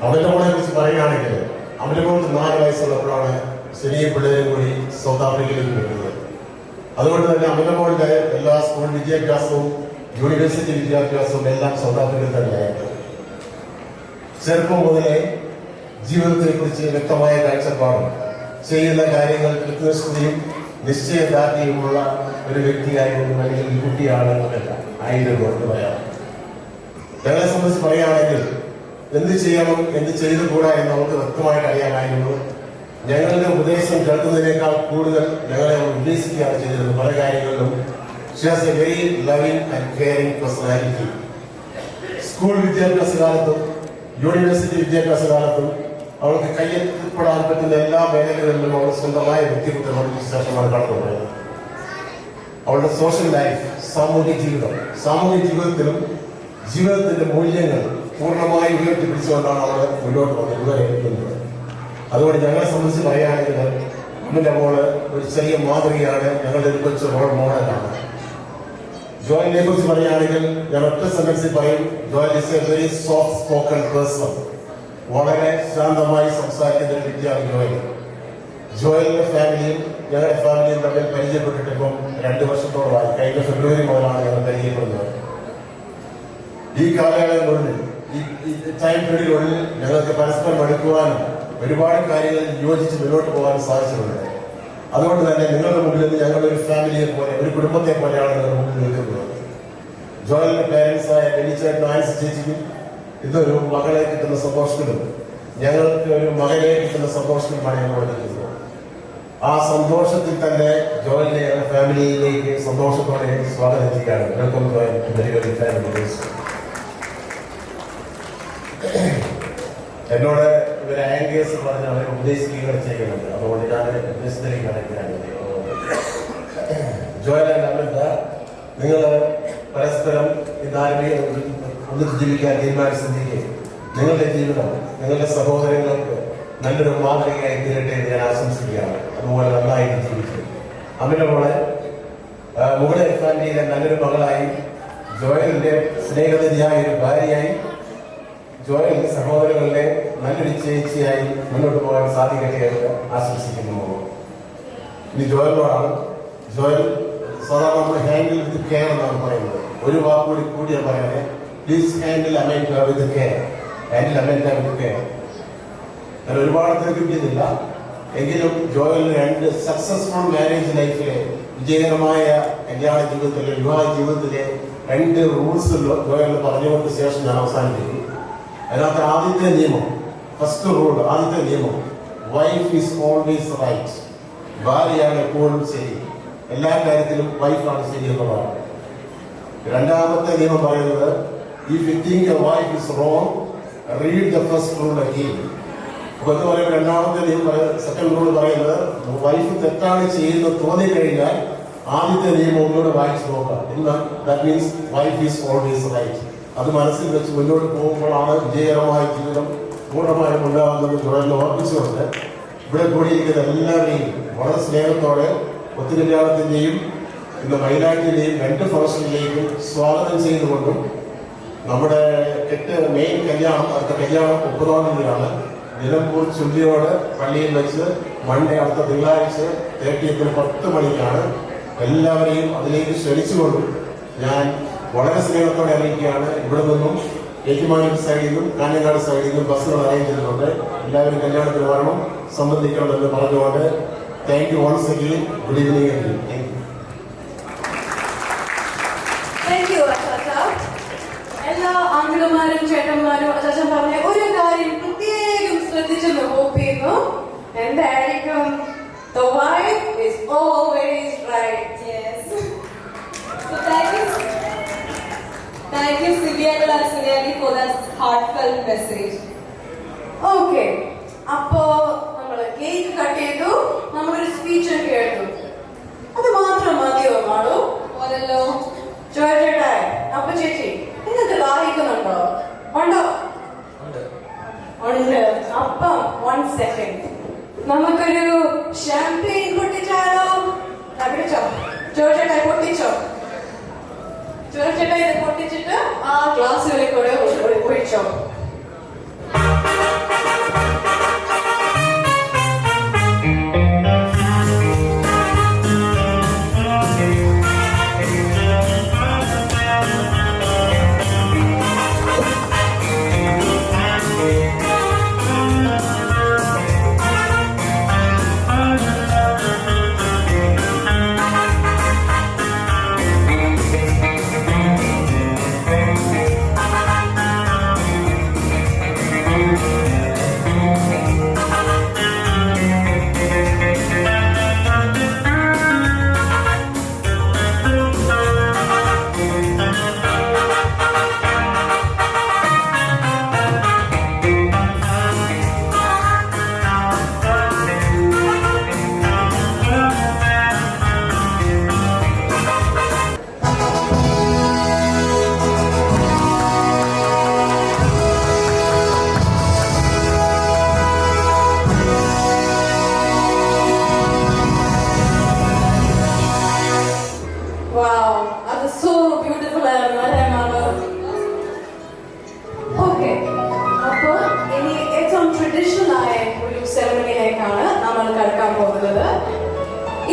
അവന്റെ മോളെ കുറിച്ച് പറയുകയാണെങ്കിൽ, അവന്റെ മോൾക്ക് 4 വയസ്സുള്ളപ്പോഴാണ് സുനിയും പിള്ളേരും കൂടി സൗത്ത് ആഫ്രിക്കയിലേക്ക് വരുന്നത്. അതുകൊണ്ട് തന്നെ അവന്റെ മോളുടെ എല്ലാ സ്കൂൾ വിദ്യാഭ്യാസവും യൂണിവേഴ്സിറ്റി വിദ്യാഭ്യാസവും എല്ലാം സൗത്ത് ആഫ്രിക്കയിൽ തന്നെയായിരുന്നു. ചെറുപ്പം മുതലേ ജീവിതത്തെ കുറിച്ച് വ്യക്തമായ കാഴ്ചപ്പാടും ചെയ്യുന്ന കാര്യങ്ങൾ കൃത്യനിഷ്ഠതയും നിശ്ചയദാർഢ്യവുമുള്ള ഒരു വ്യക്തിയായിരുന്നു, അല്ലെങ്കിൽ കുട്ടിയാണ് ആയിരുന്നു എന്ന് പറയാം. ഞങ്ങളെ സംബന്ധിച്ച് പറയുകയാണെങ്കിൽ എന്ത് ചെയ്യണം, എന്ത് ചെയ്തുകൂടാ എന്ന് നമുക്ക് വ്യക്തമായിട്ട് അറിയാമായിരുന്നു. ഞങ്ങളുടെ ഉപദേശം കേൾക്കുന്നതിനേക്കാൾ കൂടുതൽ ഞങ്ങളെ ഉദ്ദേശിക്കുകയാണ് ചെയ്തിരുന്നത് പല കാര്യങ്ങളിലും. She has A very loving and caring personality. School വിദ്യാഭ്യാസ കാലത്തും യൂണിവേഴ്സിറ്റി വിദ്യാഭ്യാസ കാലത്തും അവൾക്ക് കയ്യെത്തിപ്പെടാൻ പറ്റുന്ന എല്ലാ മേഖലകളിലും അവൾ സ്വന്തമായ വ്യക്തിത്വം ശേഷമാണ് കടന്നുപോയത്. അവളുടെ സോഷ്യൽ ലൈഫ്, സാമൂഹിക ജീവിതത്തിലും ജീവിതത്തിന്റെ മൂല്യങ്ങൾ പൂർണ്ണമായി ഉയർത്തിപ്പിടിച്ചുകൊണ്ടാണ് അവൾ മുന്നോട്ട് വന്നത് ഇതുവരെ എത്തുന്നത്. അതുകൊണ്ട് ഞങ്ങളെ സംബന്ധിച്ച് പറയുകയാണെങ്കിൽ അമ്മന്റെ മോള് ഒരു ചെറിയ മാതൃകയാണ്, ഞങ്ങളുടെ ഒരു കൊച്ചു റോൾ മോഡലാണ്. ജോയലിനെ കുറിച്ച് പറയുകയാണെങ്കിൽ ഞാൻ ഒറ്റ സെന്റൻസിൽ പറയും, Joel is A very soft spoken person. വളരെ ശാന്തമായി സംസാരിക്കുന്ന ഒരു വ്യക്തിയാണ് ജോയൽ. ജോയലിന്റെ ഫാമിലിയും ഞങ്ങളുടെ ഫാമിലിയും തമ്മിൽ പരിചയപ്പെട്ടിട്ട് ഇപ്പം 2 വർഷത്തോളമായി. കഴിഞ്ഞ ഫെബ്രുവരി മുതലാണ് ഞങ്ങൾ പരിചയപ്പെടുന്നത്. ഈ കാലയളവിനുള്ളിൽ, ഈ ടൈം പീരീഡിനുള്ളിൽ ഞങ്ങൾക്ക് പരസ്പരം അടുക്കുവാനും ഒരുപാട് കാര്യങ്ങൾ യോജിച്ച് മുന്നോട്ട് പോകാനും സാധിച്ചിട്ടുണ്ട്. അതുകൊണ്ട് തന്നെ നിങ്ങളുടെ മുമ്പിൽ നിന്ന് ഞങ്ങളൊരു ഫാമിലിയെ പോലെ, ഒരു കുടുംബത്തെ പോലെയാണ് നിങ്ങളുടെ മുമ്പിൽ നിൽക്കുന്നത്. ജോയലിന്റെ പേരൻസായ ബെനിച്ചേട്ടനും ആൻസി ചേച്ചിക്കും ഇതൊരു മകളെ കിട്ടുന്ന സന്തോഷത്തിലും ഞങ്ങൾക്ക് ഒരു മകനെ കിട്ടുന്ന സന്തോഷത്തിലുമാണ് ഞങ്ങൾ നിൽക്കുന്നത്. ആ സന്തോഷത്തിൽ തന്നെ ജോയലിനെ ഞങ്ങളുടെ ഫാമിലിയിലേക്ക് സന്തോഷത്തോടെ സ്വാഗതം ചെയ്യാറ്. Welcome Joel to very very family. എന്നോട് ഇവരെ ആംഗേഴ്സ് പറഞ്ഞ് അവരെ ഉപദേശിക്കുകയും ചെയ്യുന്നുണ്ട്. അതുകൊണ്ട് ഞാൻ ഉപദേശത്തിലേക്ക് നടക്കുകയാണ്. ജോയൽ ആൻഡ് അമൻഡ, നിങ്ങൾ പരസ്പരം ഒന്നിച്ച് ജീവിക്കാൻ തീരുമാനിച്ചെങ്കിൽ നിങ്ങളുടെ ജീവിതം നിങ്ങളുടെ സഹോദരങ്ങൾക്ക് നല്ലൊരു മാതൃകയായി തീരട്ടെ എന്ന് ഞാൻ ആശംസിക്കുകയാണ്. അതുപോലെ നന്നായിട്ട് ജീവിച്ചു. അമ്മയുടെ മോളെ മുകളെ ഫാമിലിയിലെ നല്ലൊരു മകളായി, ജോയലിന്റെ സ്നേഹനിധിയായ ഒരു ഭാര്യയായി, ജോയലിന്റെ സഹോദരങ്ങളുടെ നല്ലൊരു ചേച്ചിയായി മുന്നോട്ട് പോകാൻ സാധിക്കട്ടെ എന്ന് ആശംസിക്കുന്നു. ഇനി ജോയലിനോടാണ്. ജോയൽ സാധാരണ നമ്മൾ ഹാൻഡിൽ വിത്ത് കെയർ എന്നാണ് പറയുന്നത്. ഒരു വാക്കുകൂടി കൂടിയാണ് പറയുന്നത്. Please handle America with care. Handle America with care. ഞാൻ ഒരുപാട് ദീർഘിപ്പിക്കുന്നില്ല, എങ്കിലും ജോയലിന് 2 സക്സസ്ഫുൾ മാരേജ് ലൈഫിലെ വിജയകരമായ കല്യാണ ജീവിതത്തിലെ, വിവാഹ ജീവിതത്തിലെ 2 റൂൾസ് ജോയലിന് പറഞ്ഞുകൊണ്ട് ശേഷം ഞാൻ അവസാനിപ്പിക്കും. അതിനകത്ത് ആദ്യത്തെ നിയമം, ഫസ്റ്റ് റൂൾ, ആദ്യത്തെ നിയമം, വൈഫ് ഈസ് ഓൾവേസ് റൈറ്റ്. ഭാര്യയാണ് എപ്പോഴും ശരി, എല്ലാ കാര്യത്തിലും വൈഫാണ് ശരി എന്നുള്ളതാണ്. രണ്ടാമത്തെ നിയമം പറയുന്നത്, if you think your wife is wrong, read the first rule again. അപ്പൊ എന്ന് പറയുമ്പോൾ രണ്ടാമത്തെ നിയമം, സെക്കൻഡ് റൂൾ പറയുന്നത്, വൈഫ് തെറ്റാണ് ചെയ്യുന്നത് തോന്നിക്കഴിഞ്ഞാൽ ആദ്യത്തെ നിയമം ഒന്നുകൂടെ വായിച്ചു നോക്കാം. That means wife is always right. അത് മനസ്സിൽ വെച്ച് മുന്നോട്ട് പോകുമ്പോഴാണ് വിജയകരമായ ജീവിതം പൂർണ്ണമായും ഉണ്ടാകുന്നത് ജോയലിൽ ഓർമ്മിച്ചുകൊണ്ട് ഇവിടെ കൂടിയിരിക്കുന്ന എല്ലാവരെയും വളരെ സ്നേഹത്തോടെ ഒത്തുകല്യാണത്തിൻ്റെയും ഇന്ന് മൈലാറ്റിൻ്റെയും 2 ഫംഗ്ഷനിലേക്കും സ്വാഗതം ചെയ്തുകൊണ്ടും നമ്മുടെ മെയിൻ കല്യാണം അടുത്ത കല്യാണം 30-ാം തീയതിയാണ് നിലമ്പൂർ ചുള്ളിയോട് പള്ളിയിൽ വെച്ച് മൺഡേ അടുത്ത തിങ്കളാഴ്ച 30th 10 മണിക്കാണ്. എല്ലാവരെയും അതിലേക്ക് ക്ഷണിച്ചുകൊണ്ടും ഞാൻ വളരെ സ്നേഹത്തോടെ അറിയിക്കുകയാണ്. ഇവിടെ നിന്നും ഏറ്റുമാനൂർ സൈഡിൽ നിന്നും കാഞ്ഞങ്ങാട് സൈഡിൽ നിന്നും ബസ്സുകൾ അറേഞ്ച് ചെയ്തിട്ടുണ്ട്. എല്ലാവരും കല്യാണത്തിന് വരണം, സംബന്ധിക്കണമെന്ന് പറഞ്ഞുകൊണ്ട് thank you once again. Good evening. Thank you, Achacha. എല്ലാ ആൺകുമാരും ചേട്ടന്മാരും അച്ചാച്ചൻ പറഞ്ഞ ഒരു കാര്യം പ്രത്യേകം ശ്രദ്ധിച്ചെന്ന് ഹോപ്പ് ചെയ്യുന്നു. എന്തായിരിക്കും? The wife is always right. Yes. So thank you, Sivya and Suryani for that heartfelt message. Okay. അപ്പോ നമ്മള് കേക്ക് കട്ട് ചെയ്തു, നമ്മളൊരു സ്പീച്ച് കേട്ടു. അത് മാത്രം മതിയോ മാളു? അതല്ലോ. ചോദിച്ചേട്ടാ, അപ്പൊ ചേച്ചി നിങ്ങൾക്ക് ദാഹിക്കുന്നുണ്ടോ? ഉണ്ടോ? ഉണ്ട്. അപ്പം 1 second. നമുക്കൊരു ഷാംപെയിൻ പൊട്ടിച്ചാലോ? പിടിച്ചോ ചോദിച്ചേട്ടാ, പൊട്ടിച്ചോ. ചോദിച്ചേട്ടാ, ഇത് പൊട്ടിച്ചിട്ട് ആ ഗ്ലാസ്സുകളിൽ കൂടെ ഒഴിച്ചോ.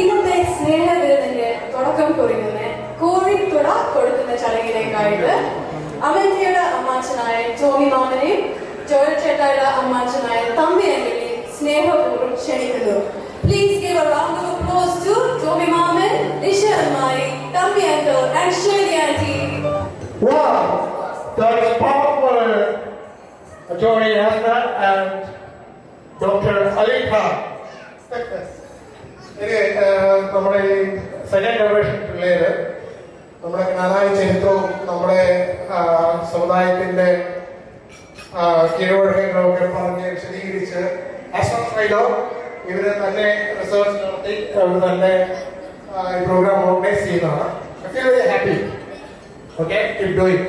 ഇന്നത്തെ സ്നേഹവിരുന്നിന്റെ തുടക്കം കുറിക്കുന്ന കോഴിത്തുട കൊടുക്കുന്ന ചടങ്ങിലേക്കായിട്ട് അമന്തിയുടെ അമ്മാച്ചനായ ടോമി മാമനെയും ജോയൽ ചേട്ടായുടെ അമ്മാച്ചനായ തമ്പി ആന്റണിയെ സ്നേഹപൂർവ്വം ക്ഷണിക്കുന്നു. Please give a round of applause to Tommy Maman, Nisha Almari, Thambi Uncle and Shirley Auntie. Wow, that is powerful. Attorney Hasna and Dr. Alika. നമ്മുടെ ഈ സെക്കൻഡ് ജനറേഷൻ പിള്ളേര് നമ്മുടെ ജ്ഞാനായ ചരിത്രവും നമ്മുടെ സമുദായത്തിന്റെ കീഴ്വഴക്കങ്ങളൊക്കെ പറഞ്ഞ് വിശദീകരിച്ച് ഇവര് തന്നെ റിസർച്ച് നടത്തി അവർ തന്നെ ഈ പ്രോഗ്രാം ഓർഗനൈസ് ചെയ്യുന്നതാണ്. I feel very happy. Okay, keep doing.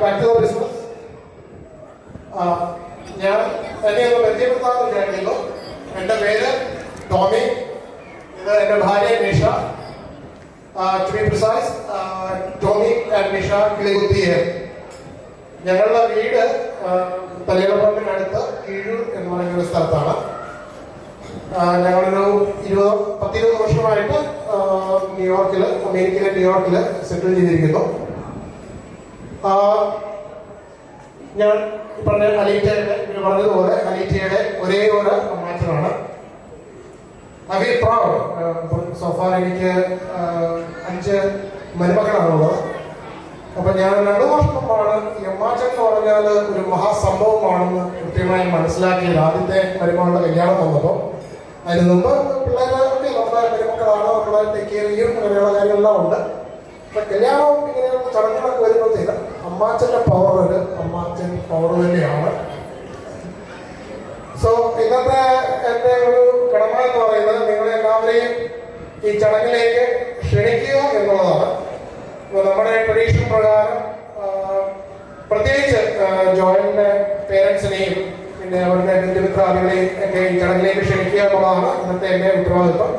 Back to the business. ഞാൻ എന്നെ ഒന്ന് പരിചയപ്പെടുത്താമെന്ന് വിചാരിക്കുന്നു. എൻ്റെ പേര് ടോമി, ഇത് എൻ്റെ ഭാര്യ Nisha. To be precise, Tommy and Nisha കിളികുത്തിയെ. ഞങ്ങളുടെ വീട് തലയോളപ്പറമ്പിനടുത്ത് കീഴൂർ എന്ന് പറയുന്ന ഒരു സ്ഥലത്താണ്. ഞങ്ങളൊരു 10-20 വർഷമായിട്ട് അമേരിക്കയിലെ ന്യൂയോർക്കില് സെറ്റിൽ ചെയ്തിരിക്കുന്നു. ഞാൻ പറഞ്ഞ പറഞ്ഞതുപോലെ അലീറ്റയുടെ ഒരേ ഒരു അമ്മാച്ചനാണ്. I feel proud. സോഫാർ എനിക്ക് 5 മരുമക്കളാണുള്ളത്. അപ്പൊ ഞാൻ 2 വർഷം മുമ്പാണ് ഈ അമ്മാച്ചൻ എന്ന് പറഞ്ഞാൽ ഒരു മഹാസംഭവമാണെന്ന് കൃത്യമായി മനസ്സിലാക്കിയത്. ആദ്യത്തെ മരുമകളുടെ കല്യാണം വന്നപ്പോൾ അതിന് മുമ്പ് പിള്ളേരൊക്കെ നമ്മുടെ മരുമക്കളാണ്, നമ്മളെ ടേക്ക് കെയർ ചെയ്യും, അങ്ങനെയുള്ള കാര്യങ്ങളെല്ലാം ഉണ്ട്. പക്ഷെ കല്യാണം ഇങ്ങനെയുള്ള ചടങ്ങുകളൊക്കെ വരുമ്പോഴത്തേക്ക് അമ്മാച്ചന്റെ പവർ ഒരു അമ്മാച്ചൻ പവർ തന്നെയാണ്. സോ ഇന്നത്തെ എൻ്റെ ഒരു കടമ എന്ന് പറയുന്നത് നിങ്ങളെ എല്ലാവരെയും ഈ ചടങ്ങിലേക്ക് ക്ഷണിക്കുക എന്നുള്ളതാണ്. നമ്മുടെ ട്രഡീഷൻ പ്രകാരം ജോയലിന്റെ പേരൻസിനെയും പിന്നെ അവരുടെ ബന്ധുമിത്രാദികളെയും ഒക്കെ ഈ ചടങ്ങിലേക്ക് ക്ഷണിക്കുക എന്നുള്ളതാണ് ഇന്നത്തെ എൻ്റെ ഉത്തരവാദിത്വം.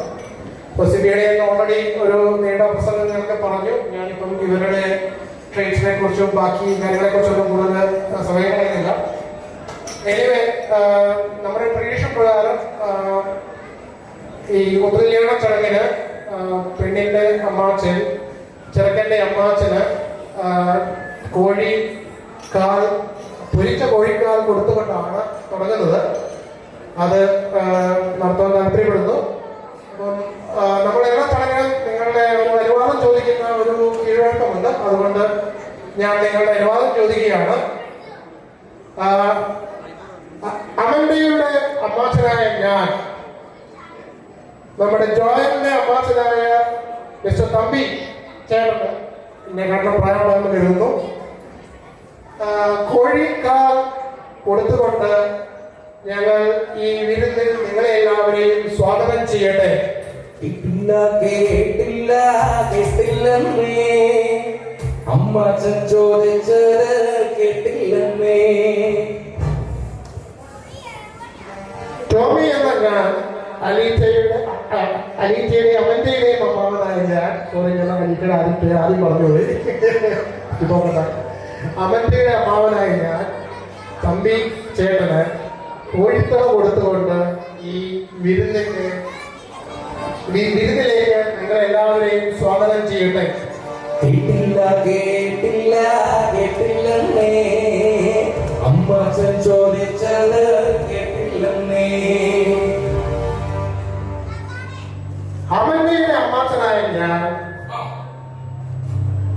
സിബിയുടെ ഓൾറെഡി ഒരു നീണ്ട പ്രസംഗങ്ങളൊക്കെ പറഞ്ഞു. ഞാനിപ്പം ഇവരുടെ ട്രേഡ്സിനെ കുറിച്ചും ബാക്കി കാര്യങ്ങളെ കുറിച്ചൊന്നും കൂടുതൽ സമയം കളയുന്നില്ല. എനിവേ, നമ്മുടെ ട്രഡീഷൻ പ്രകാരം ഈ ഒത്തുകല്യാണ ചടങ്ങിന് പെണ്ണിന്റെ അമ്മാച്ചൻ ചെറുക്കന്റെ അമ്മാച്ചന് കോഴിക്കാൽ, പൊരിച്ച കോഴിക്കാൽ കൊടുത്തുകൊണ്ടാണ് തുടങ്ങുന്നത്. അത് നടത്താൻ താല്പര്യപ്പെടുന്നു. അപ്പം നമ്മൾ എല്ലാ ചടങ്ങിലും നിങ്ങളുടെ ഒരു അനുവാദം ചോദിക്കുന്ന ഒരു കീഴ്വഴക്കമുണ്ട്. അതുകൊണ്ട് ഞാൻ നിങ്ങളുടെ അനുവാദം ചോദിക്കുകയാണ്. അമന്തയുടെ അമ്മാച്ചനായ ഞാൻ, നമ്മുടെ ജോയലിന്റെ അമ്മാച്ചനായ മിസ്റ്റർ തമ്പി ചേട്ടന്, എന്നെ കാരണം പ്രായമുള്ളതെന്ന് കരുതുന്നു, കോഴിക്കാൽ കൊടുത്തുകൊണ്ട് ഞങ്ങൾ ഈ വിരുന്നിൽ നിങ്ങളെ എല്ലാവരെയും സ്വാഗതം ചെയ്യട്ടെ. കേട്ടില്ല കേട്ടില്ലെന്നേ അമ്മാച്ചൻ ചോദിച്ചത് കേട്ടില്ലെന്നേ. ടോമി എന്ന ഞാൻ അലീറ്റയുടെ അമന്റയുടെയും അമ്മാവനായ ഞാൻ, സോറി ഞാൻ അലീറ്റയുടെ ആദ്യം പറഞ്ഞുപോയി, ഇപ്പൊ അമന്റയുടെ അമ്മാവനായ ഞാൻ തമ്പി ചേട്ടന് കോഴിത്തള കൊടുത്തുകൊണ്ട് ഈ വിരുന്നിലേക്ക് നിങ്ങളെല്ലാവരെയും സ്വാഗതം ചെയ്യട്ടെ. കേട്ടില്ല കേട്ടില്ല കേട്ടില്ലെന്നേ അമ്മാച്ചൻ ചോദിച്ചത് കേട്ടില്ലെന്നേ. അമന്റയുടെ അമ്മാച്ചനായ ഞാൻ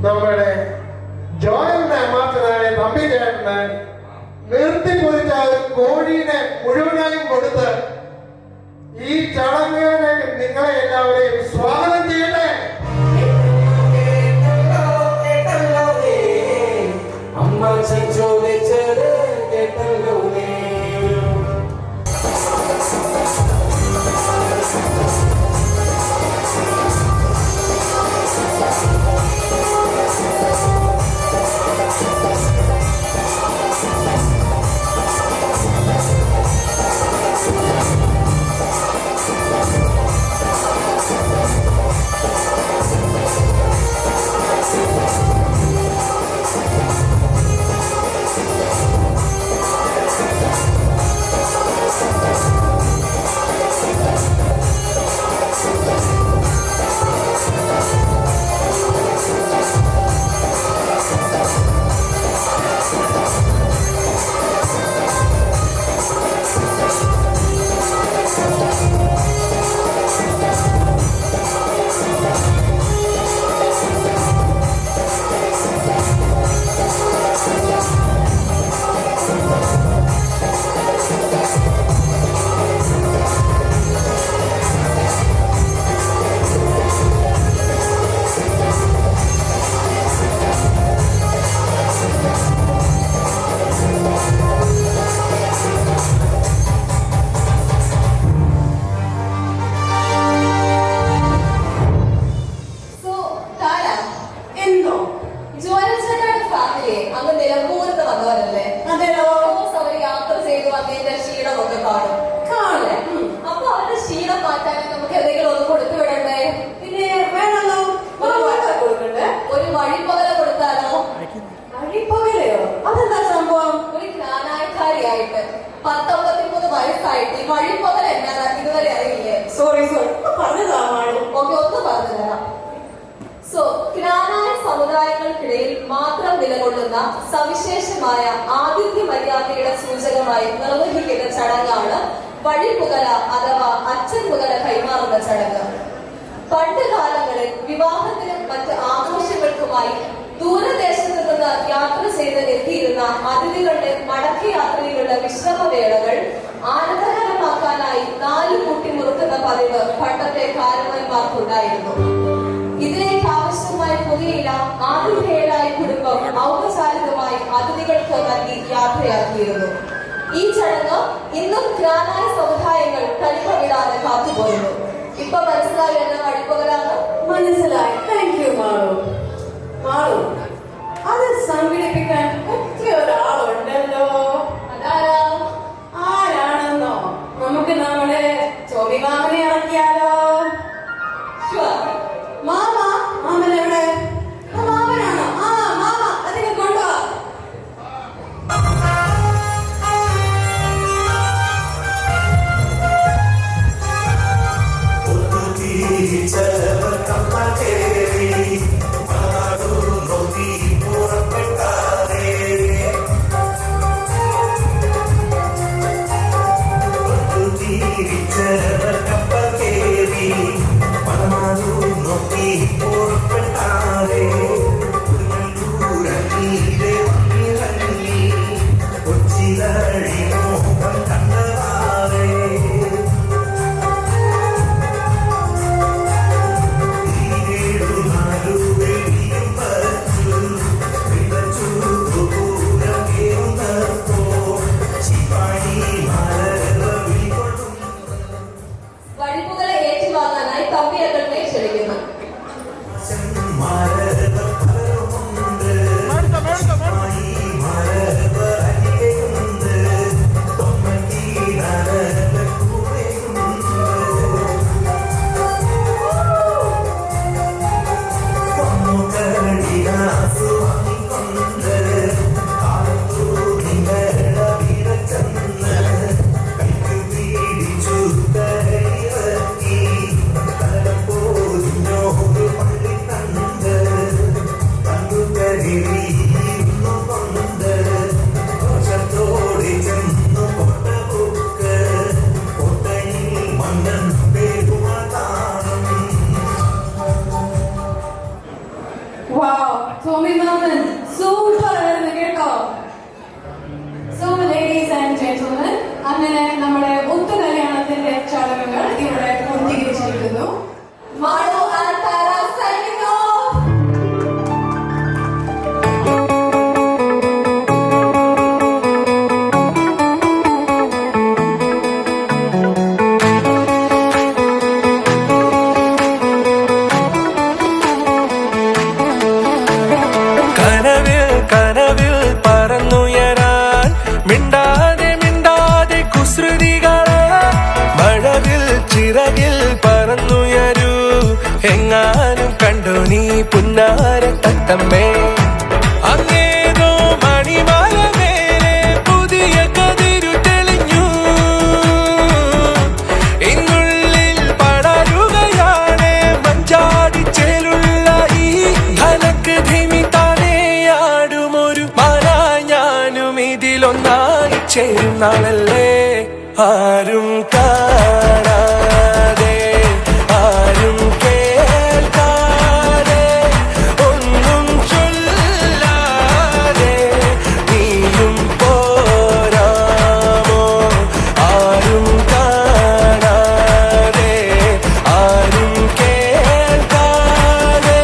നമ്മുടെ ജോയലിന്റെ അമ്മാച്ചനായ തമ്പി ചേട്ടന് നിർത്തിപ്പൊതിച്ച കോഴീനെ മുഴുവനായും കൊടുത്ത് ഈ ചടങ്ങിലേക്ക് നിങ്ങളെ എല്ലാവരെയും സ്വാഗതം ചെയ്യട്ടെ. അമ്മാച്ചൻ ചോദിച്ചത് കേട്ടല്ലോ. സമുദായങ്ങൾക്കിടയിൽ മാത്രം നിലകൊള്ളുന്ന സവിശേഷമായ ആതിഥ്യ മര്യാദയുടെ സൂചകമായി നിർവഹിക്കുന്ന ചടങ്ങാണ് വഴിപുകല അഥവാ അച്ഛൻ പുകല കൈമാറുന്ന ചടങ്ങ്. പണ്ട് കാലങ്ങളിൽ വിവാഹത്തിനും മറ്റ് ആഘോഷങ്ങൾക്കുമായി ദൂരദേശത്ത് നിന്ന് യാത്ര ചെയ്ത് എത്തിയിരുന്ന അതിഥികളുടെ മടക്കയാത്രയിലുള്ള വിശ്രമവേളകൾ ആനന്ദകരമാക്കാനായി 4 കൂട്ടി മുറുക്കുന്ന പതിവ് പണ്ടത്തെ കാരണവന്മാർക്കുണ്ടായിരുന്നു. ഇതിലേക്ക് ആവശ്യമായ പുകയില ആതിഥേയരായ കുടുംബം ഔപചാരികമായി അതിഥികൾക്ക് നൽകി യാത്രയാക്കിയിരുന്നു. ഈ ചടങ്ങ് ഇന്നും ഗ്രാനായ സമുദായങ്ങൾ തനിപ്പവിടാതെ കാത്തുപോയിരുന്നു. ഇപ്പൊ മനസ്സിലായി എന്ന വഴിപ്പകലാണ്. മനസ്സിലായി. Thank you Malu. മാളു, അത് സംഘടിപ്പിക്കാൻ പറ്റിയ ഒരാളുണ്ടല്ലോ. ടോമി മാമൻ സൂപ്പർ ആയിരുന്നു കേട്ടോ. സോ ലേഡീസ് ആൻഡ് ജെന്റിൽമെൻ, അങ്ങനെ നമ്മുടെ ഒത്തുകല്യാണത്തിന്റെ ചടങ്ങുകൾ ഇവിടെ പൂർത്തീകരിച്ചിരിക്കുന്നു. Malu and Tara signing off. കനവിൽ കനവിൽ പറന്നുയരാൻ മിണ്ടാതെ മിണ്ടാതെ കുസൃതികളെ മഴവിൽ ചിറകിൽ പറന്നുയരൂ എങ്ങാനും കണ്ടു നീ പുന്നാര തത്തമ്മേ അങ്ങേതോ മണിമാല മേലെ പുതിയ കതിരു തെളിഞ്ഞു ഇന്നുള്ളിൽ പടരുകയാണ് മഞ്ചാടിച്ചേലുള്ള ഈ ധനക്ക് ധിമി താനെയാടുമൊരു മാന ഞാനും ഇതിലൊന്നായി ചേരും നാളല്ലേ ആരും കാണാതെ ആരും കേൾക്കാതെ ഒന്നും ചൊല്ലാതെ നീയും പോരാമോ ആരും കാണാതെ ആരും കേൾക്കാതെ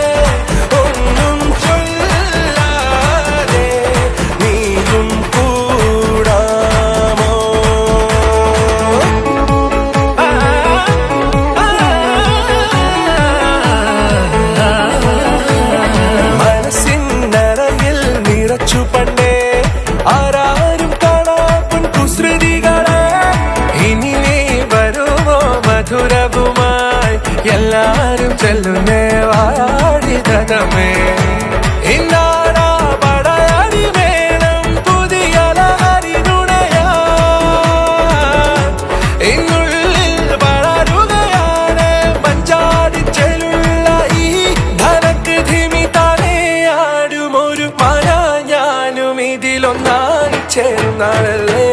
ഒന്നും ചൊല്ലാതെ നീയും കൂടാമോ മനസ്സിനറയിൽ നിറച്ചു പണ്ടേ ആരാരും കാണാപ്പൻ കുസൃതികളെ ഇനി നീ വരുമോ മധുരവുമായി എല്ലാരും ചെല്ലുന്നേ വാടിതമേ ഇന്നാടാ പടയടി വേണം പുതിയ ലഹരി നുണയാ ഇന്നുള്ളിൽ വളരുകയാണ് മഞ്ചാടിച്ചെലുള്ള ഈ ധനക്ക് ധിമി താനെയാടുമൊരു മന ഞാനും ഇതിലൊന്നായി ചേർന്നാളല്ലേ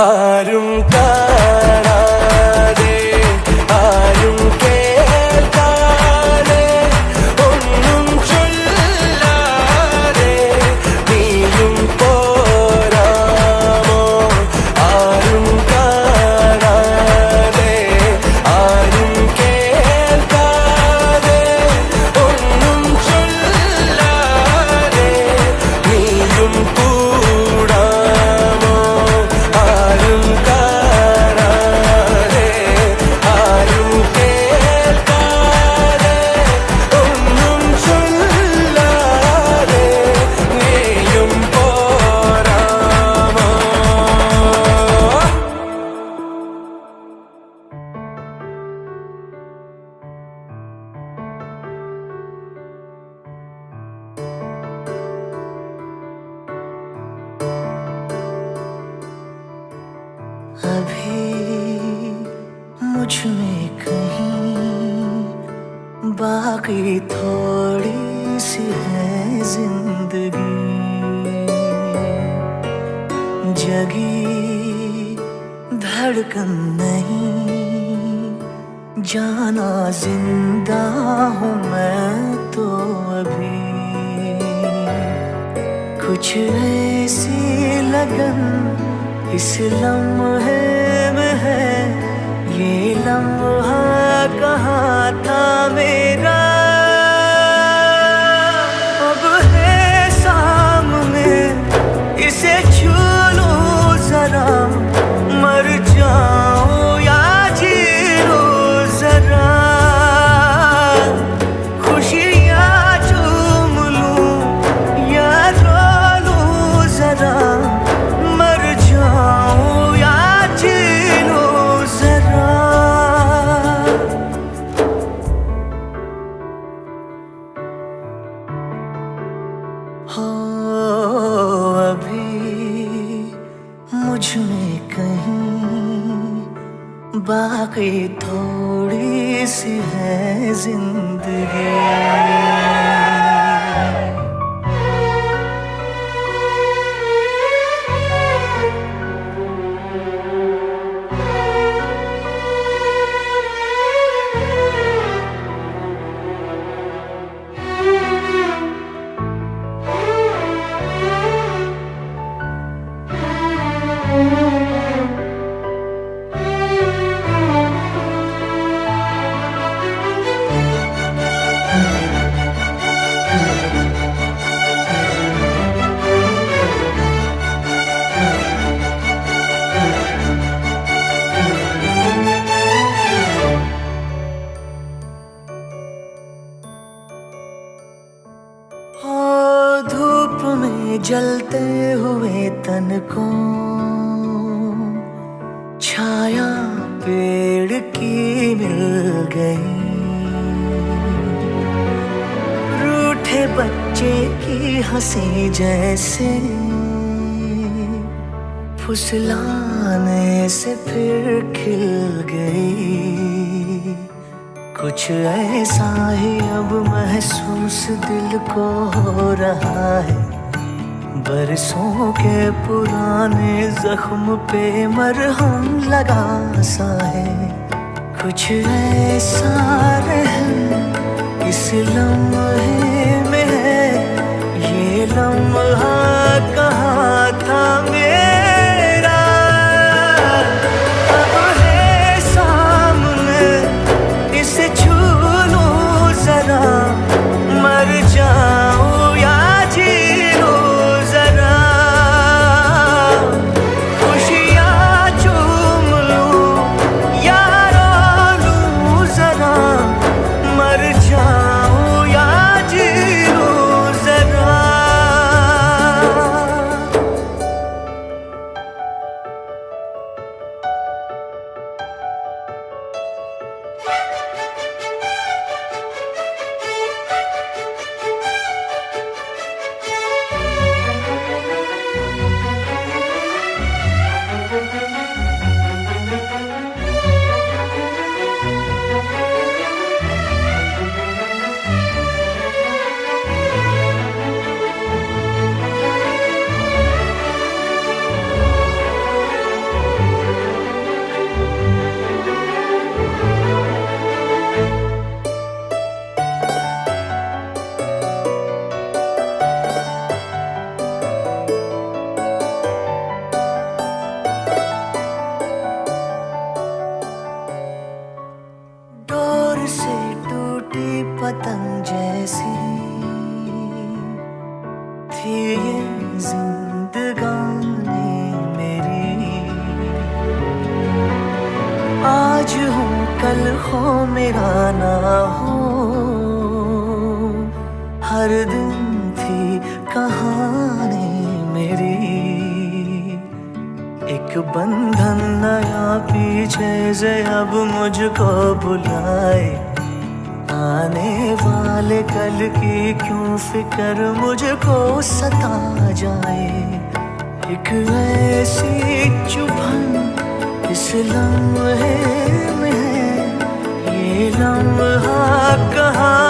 ആരും കാണാതെ ആരും കേൾക്കാതെ ഒന്നും ചൊല്ലാതെ നീയും പോരാമോ ആരും കാണാതെ ആരും കേൾക്കാതെ ഒന്നും ചൊല്ലാതെ നീയും കൂടാമോ ആരും കാണാതെ ആരും കേൾക്കാതെ ഒന്നും ചൊല്ലാതെ നീയും പോരാമോ अभी मुझ में कहीं बाकी थोड़ी सी है जिंदगी जगी धड़कन नहीं जाना जिंदा हूँ मैं तो अभी कुछ ऐसी लगन इस लम्हे में है ये लम्हा कहाँ था मेरा अब है सामने इसे छू लूं जरा मर जाऊं या जी लूं जरा खुशियाँ चूम लूं या रो लूं जरा मर जाऊं या जी लूं जरा हो अभी मुझ में कहीं बाकी थोड़ी सी है जिंदगी जलते हुए तन को छाया पेड़ की मिल गई। रूठे बच्चे की हंसी जैसे फुसलाने से फिर खिल गई। कुछ ऐसा ही अब महसूस दिल को हो रहा है, बरसों के पुराने जख्म पे मरहम लगा सा है। कुछ ऐसा रहम इस लम्हे में है, ये लम्हा कहाँ था मेरा, अब है सामने इसे छू लूं जरा, मर जाऊं या जी लूं जरा, खुशियाँ चूम लूं या रो लूं जरा, मर जाऊं या जी लूं जरा। डोर से टूटी पतंग जैसी थी ये जिंदगानी मेरी। आज हूँ कल हो मेरा ना हो, हर दिन थी कहानी मेरी। एक बंधन नया पीछे से अब मुझको बुलाए, आने वाले कल की क्यों फिक्र मुझको सता जाए। एक ऐसी चुभन इस लम्हे में है, ये लम्हा कहाँ